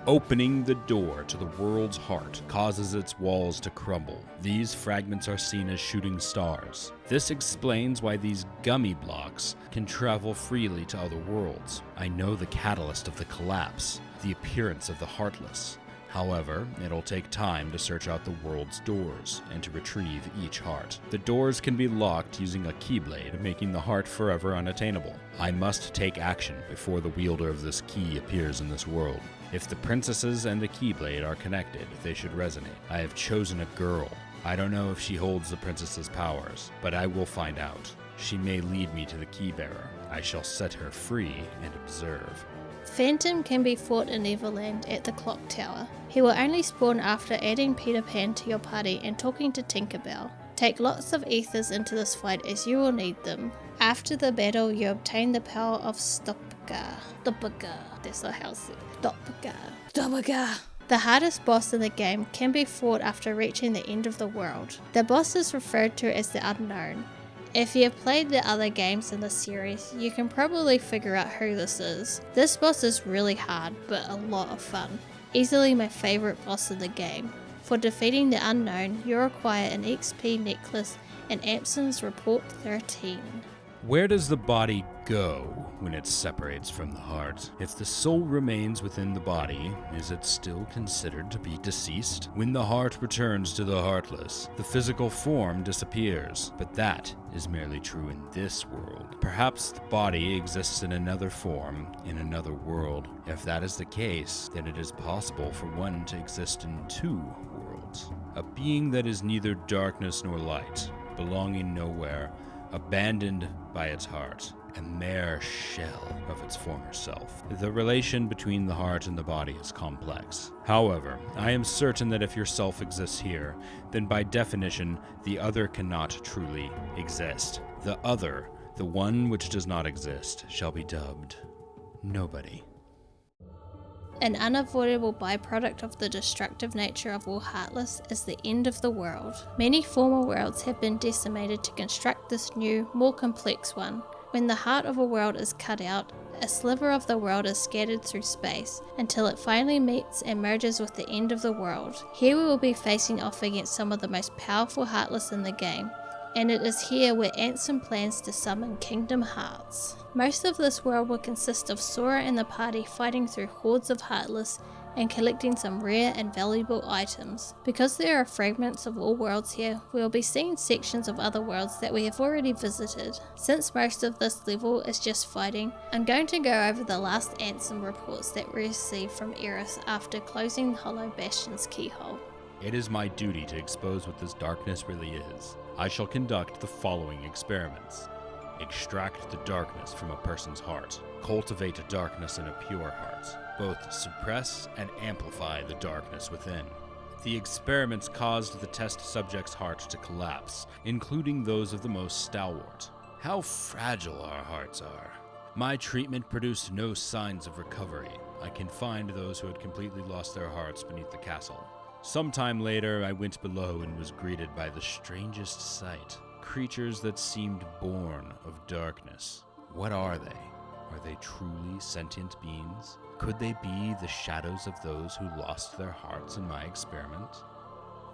Opening the door to the world's heart causes its walls to crumble. These fragments are seen as shooting stars. This explains why these gummy blocks can travel freely to other worlds. I know the catalyst of the collapse, the appearance of the Heartless. However, it'll take time to search out the world's doors and to retrieve each heart. The doors can be locked using a keyblade, making the heart forever unattainable. I must take action before the wielder of this key appears in this world. If the princesses and the keyblade are connected, they should resonate. I have chosen a girl. I don't know if she holds the princess's powers, but I will find out. She may lead me to the key bearer. I shall set her free and observe. Phantom can be fought in Neverland at the Clock Tower. He will only spawn after adding Peter Pan to your party and talking to Tinkerbell. Take lots of ethers into this fight as you will need them. After the battle, you obtain the power of Stopka. That's not how it's said. Stopka. The hardest boss in the game can be fought after reaching the end of the world. The boss is referred to as the Unknown. If you have played the other games in the series, you can probably figure out who this is. This boss is really hard, but a lot of fun. Easily my favourite boss in the game. For defeating the Unknown, you require an XP necklace and Ansem's Report 13. Where does the body go when it separates from the heart? If the soul remains within the body, is it still considered to be deceased? When the heart returns to the heartless, the physical form disappears, but that is merely true in this world. Perhaps the body exists in another form, in another world. If that is the case, then it is possible for one to exist in 2 worlds. A being that is neither darkness nor light, belonging nowhere, abandoned by its heart, a mere shell of its former self. The relation between the heart and the body is complex. However, I am certain that if your self exists here, then by definition, the other cannot truly exist. The other, the one which does not exist, shall be dubbed nobody. An unavoidable byproduct of the destructive nature of all Heartless is the end of the world. Many former worlds have been decimated to construct this new, more complex one. When the heart of a world is cut out, a sliver of the world is scattered through space until it finally meets and merges with the end of the world. Here we will be facing off against some of the most powerful Heartless in the game, and it is here where Ansem plans to summon Kingdom Hearts. Most of this world will consist of Sora and the party fighting through hordes of Heartless and collecting some rare and valuable items. Because there are fragments of all worlds here, we will be seeing sections of other worlds that we have already visited. Since most of this level is just fighting, I'm going to go over the last Ansem reports that we received from Eris after closing Hollow Bastion's keyhole. It is my duty to expose what this darkness really is. I shall conduct the following experiments. Extract the darkness from a person's heart. Cultivate a darkness in a pure heart. Both suppress and amplify the darkness within. The experiments caused the test subject's heart to collapse, including those of the most stalwart. How fragile our hearts are. My treatment produced no signs of recovery. I confined those who had completely lost their hearts beneath the castle. Sometime later, I went below and was greeted by the strangest sight. Creatures that seemed born of darkness. What are they? Are they truly sentient beings? Could they be the shadows of those who lost their hearts in my experiment?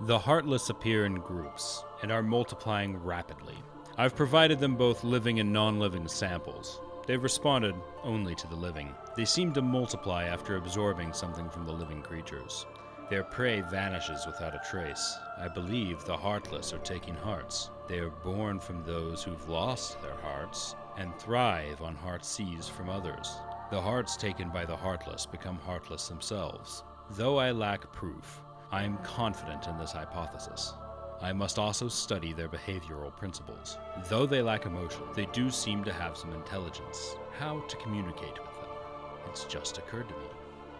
The Heartless appear in groups and are multiplying rapidly. I've provided them both living and non-living samples. They've responded only to the living. They seem to multiply after absorbing something from the living creatures. Their prey vanishes without a trace. I believe the Heartless are taking hearts. They are born from those who've lost their hearts and thrive on hearts seized from others. The hearts taken by the Heartless become heartless themselves. Though I lack proof, I am confident in this hypothesis. I must also study their behavioral principles. Though they lack emotion, they do seem to have some intelligence. How to communicate with them? It's just occurred to me.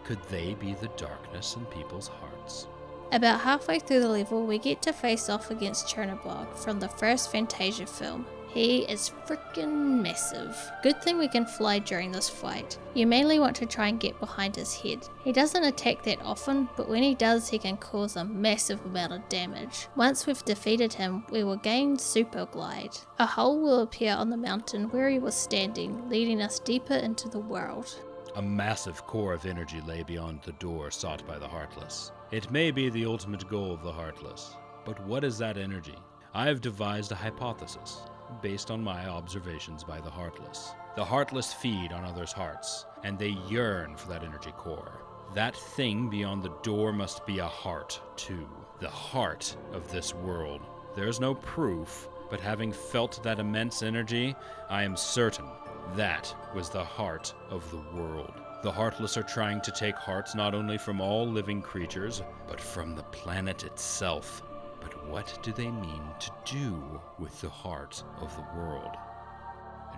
Could they be the darkness in people's hearts? About halfway through the level, we get to face off against Chernobog from the first Fantasia film. He is freaking massive. Good thing we can fly during this fight. You mainly want to try and get behind his head. He doesn't attack that often, but when he does, he can cause a massive amount of damage. Once we've defeated him, we will gain Super Glide. A hole will appear on the mountain where he was standing, leading us deeper into the world. A massive core of energy lay beyond the door sought by the Heartless. It may be the ultimate goal of the Heartless, but what is that energy? I have devised a hypothesis, based on my observations by the Heartless. The Heartless feed on others' hearts, and they yearn for that energy core. That thing beyond the door must be a heart, too. The heart of this world. There's no proof, but having felt that immense energy, I am certain that was the heart of the world. The Heartless are trying to take hearts not only from all living creatures, but from the planet itself. But what do they mean to do with the heart of the world?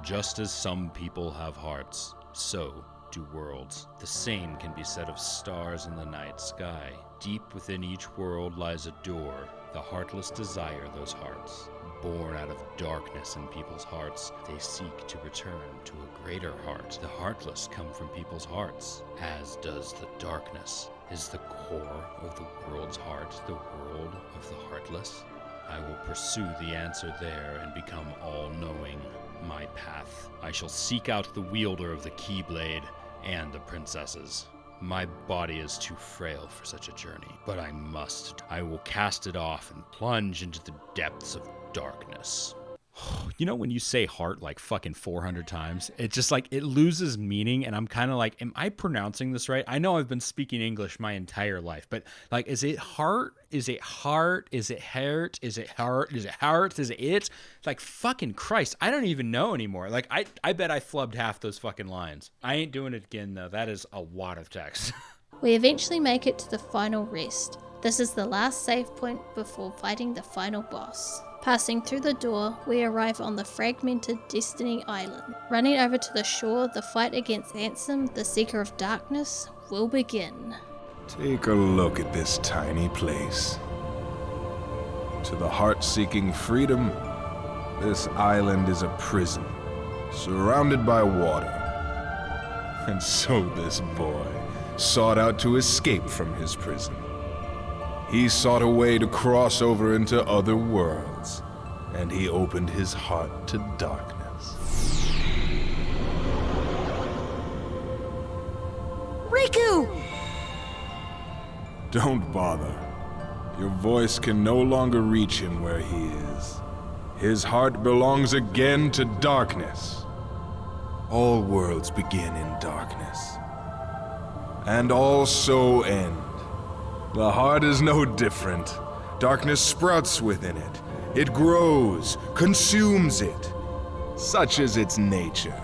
Just as some people have hearts, so do worlds. The same can be said of stars in the night sky. Deep within each world lies a door. The Heartless desire those hearts. Born out of darkness in people's hearts, they seek to return to a greater heart. The Heartless come from people's hearts, as does the darkness. Is the core of the world's heart the world of the Heartless? I will pursue the answer there and become all-knowing. My path. I shall seek out the wielder of the Keyblade and the princesses. My body is too frail for such a journey, but I must. I will cast it off and plunge into the depths of darkness. You know when you say heart like fucking 400 times, it just like, it loses meaning, and I'm kind of like, am I pronouncing this right? I know I've been speaking English my entire life, but like, is it heart? Is it heart? Is it heart? Is it heart? Is it heart? Is it it? Like, fucking Christ, I don't even know anymore. Like, I bet I flubbed half those fucking lines. I ain't doing it again though. That is a lot of text. We eventually make it to the final rest. This is the last save point before fighting the final boss. Passing through the door, we arrive on the fragmented Destiny Island. Running over to the shore, the fight against Ansem, the Seeker of Darkness, will begin. Take a look at this tiny place. To the heart-seeking freedom, this island is a prison, surrounded by water. And so this boy sought out to escape from his prison. He sought a way to cross over into other worlds, and he opened his heart to darkness. Don't bother. Your voice can no longer reach him where he is. His heart belongs again to darkness. All worlds begin in darkness, and all so end. The heart is no different. Darkness sprouts within it. It grows, consumes it. Such is its nature.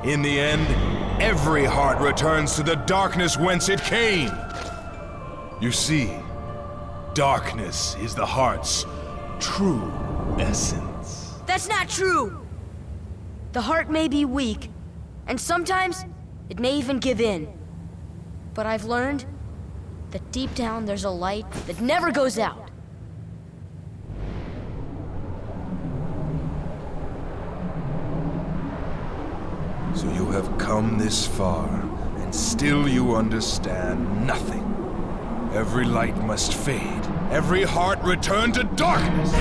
In the end, every heart returns to the darkness whence it came. You see, darkness is the heart's true essence. That's not true! The heart may be weak, and sometimes it may even give in. But I've learned that deep down there's a light that never goes out. So you have come this far, and still you understand nothing. Every light must fade. Every heart return to darkness.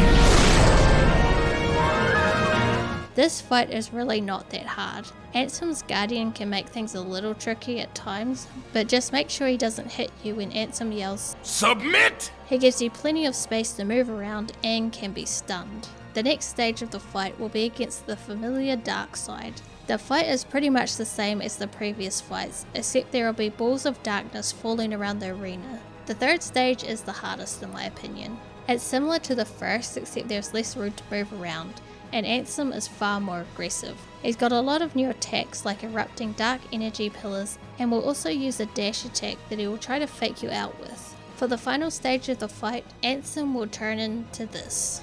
This fight is really not that hard. Ansem's Guardian can make things a little tricky at times, but just make sure he doesn't hit you when Ansem yells, "Submit!" He gives you plenty of space to move around and can be stunned. The next stage of the fight will be against the familiar dark side. The fight is pretty much the same as the previous fights, except there will be balls of darkness falling around the arena. The third stage is the hardest in my opinion. It's similar to the first, except there's less room to move around, and Ansem is far more aggressive. He's got a lot of new attacks like erupting dark energy pillars, and will also use a dash attack that he will try to fake you out with. For the final stage of the fight, Ansem will turn into this.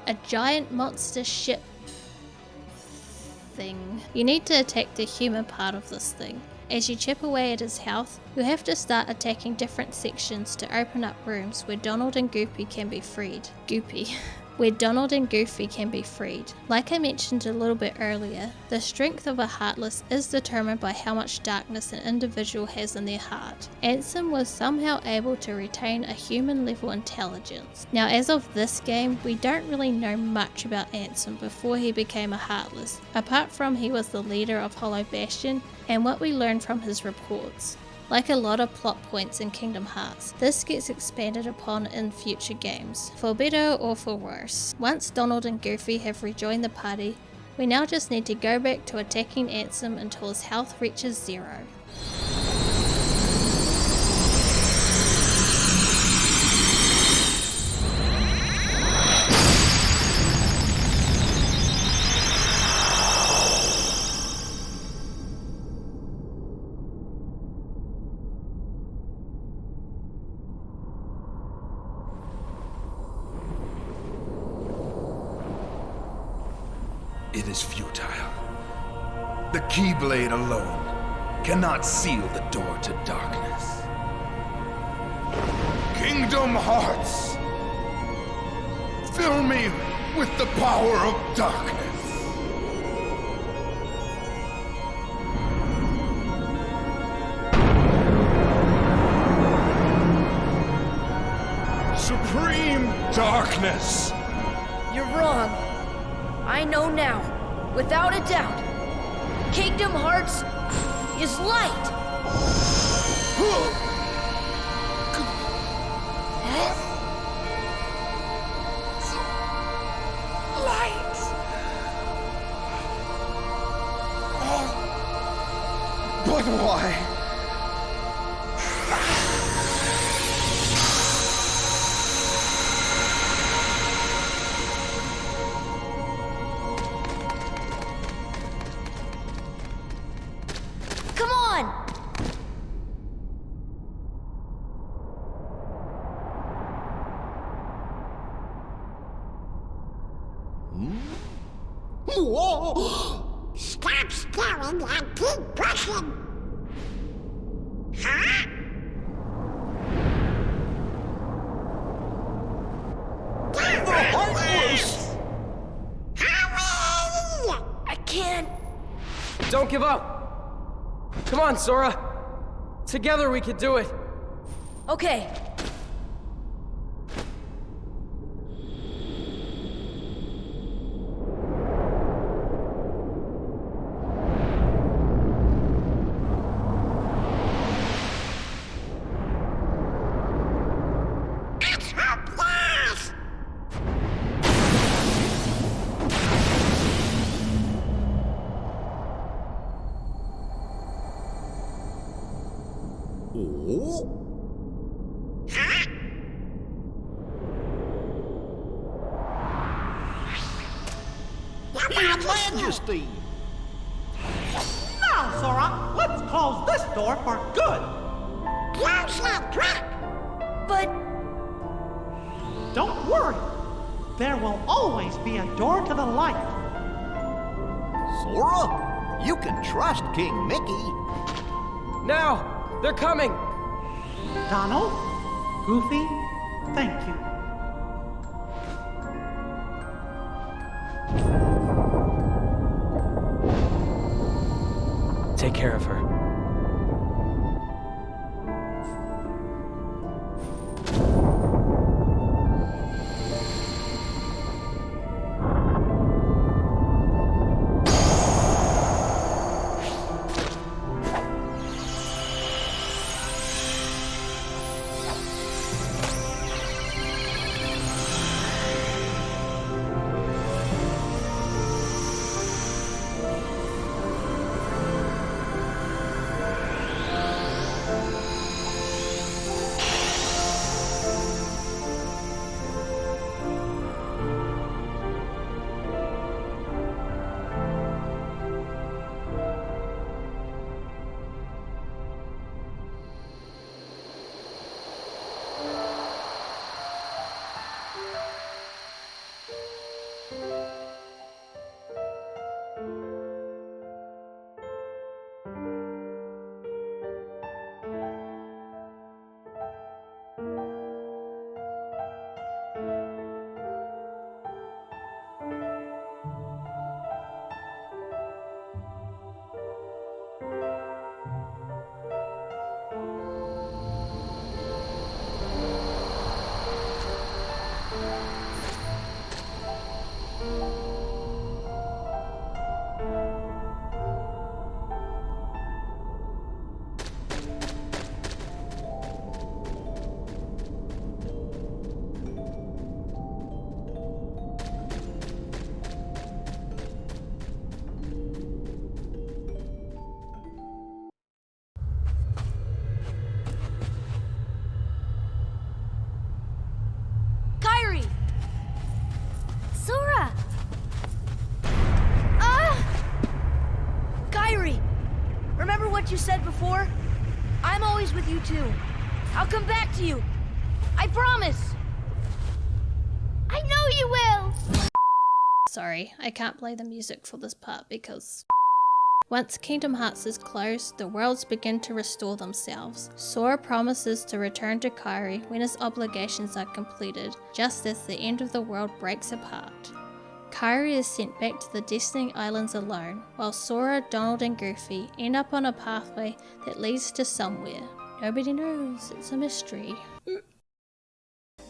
A giant monster ship thing. You need to attack the human part of this thing. As you chip away at his health, you'll have to start attacking different sections to open up rooms where Donald and Goofy can be freed. Like I mentioned a little bit earlier, the strength of a Heartless is determined by how much darkness an individual has in their heart. Ansem was somehow able to retain a human level intelligence. Now as of this game, we don't really know much about Ansem before he became a Heartless, apart from he was the leader of Hollow Bastion and what we learned from his reports. Like a lot of plot points in Kingdom Hearts, this gets expanded upon in future games, for better or for worse. Once Donald and Goofy have rejoined the party, we now just need to go back to attacking Ansem until his health reaches 0. It is futile. The Keyblade alone cannot seal the door to darkness. Kingdom Hearts! Fill me with the power of darkness! Supreme darkness! You're wrong. I know now, without a doubt, Kingdom Hearts is light. Light! But why? Whoa! Stop staring and keep pushing! Huh? The Heartless! Hurry! I can't. Don't give up! Come on, Sora! Together we can do it! Okay. Oh. Your Majesty! Now, Sora, let's close this door for good. Close that trap! But... Don't worry. There will always be a door to the light. Sora, you can trust King Mickey. Now! They're coming! Donald, Goofy, thank you. Take care of her. Sora! Kyrie! Remember what you said before? I'm always with you too. I'll come back to you. I promise! I know you will! Sorry, I can't play the music for this part because... Once Kingdom Hearts is closed, the worlds begin to restore themselves. Sora promises to return to Kairi when his obligations are completed, just as the end of the world breaks apart. Kairi is sent back to the Destiny Islands alone, while Sora, Donald and Goofy end up on a pathway that leads to somewhere. Nobody knows, it's a mystery.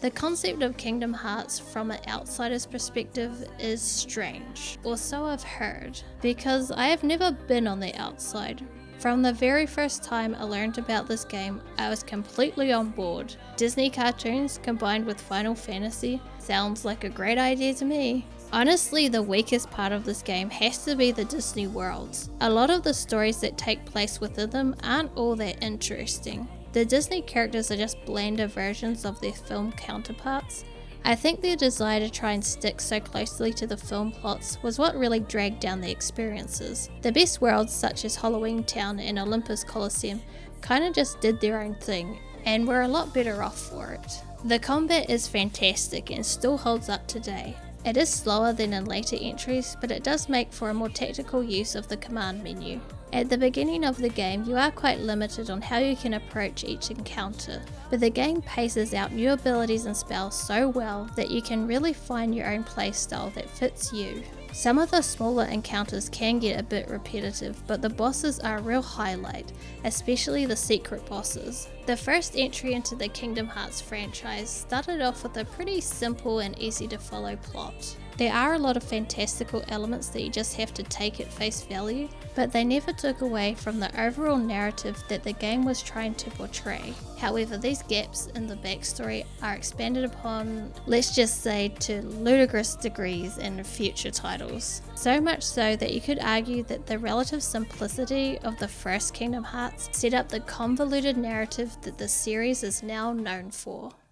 The concept of Kingdom Hearts from an outsider's perspective is strange, or so I've heard, because I have never been on the outside. From the very first time I learned about this game, I was completely on board. Disney cartoons combined with Final Fantasy sounds like a great idea to me. Honestly, the weakest part of this game has to be the Disney worlds. A lot of the stories that take place within them aren't all that interesting. The Disney characters are just blander versions of their film counterparts. I think their desire to try and stick so closely to the film plots was what really dragged down the experiences. The best worlds such as Halloween Town and Olympus Coliseum kinda just did their own thing, and were a lot better off for it. The combat is fantastic and still holds up today. It is slower than in later entries, but it does make for a more tactical use of the command menu. At the beginning of the game, you are quite limited on how you can approach each encounter, but the game paces out new abilities and spells so well that you can really find your own playstyle that fits you. Some of the smaller encounters can get a bit repetitive, but the bosses are a real highlight, especially the secret bosses. The first entry into the Kingdom Hearts franchise started off with a pretty simple and easy to follow plot. There are a lot of fantastical elements that you just have to take at face value, but they never took away from the overall narrative that the game was trying to portray. However, these gaps in the backstory are expanded upon, let's just say, to ludicrous degrees in future titles. So much so that you could argue that the relative simplicity of the first Kingdom Hearts set up the convoluted narrative that the series is now known for.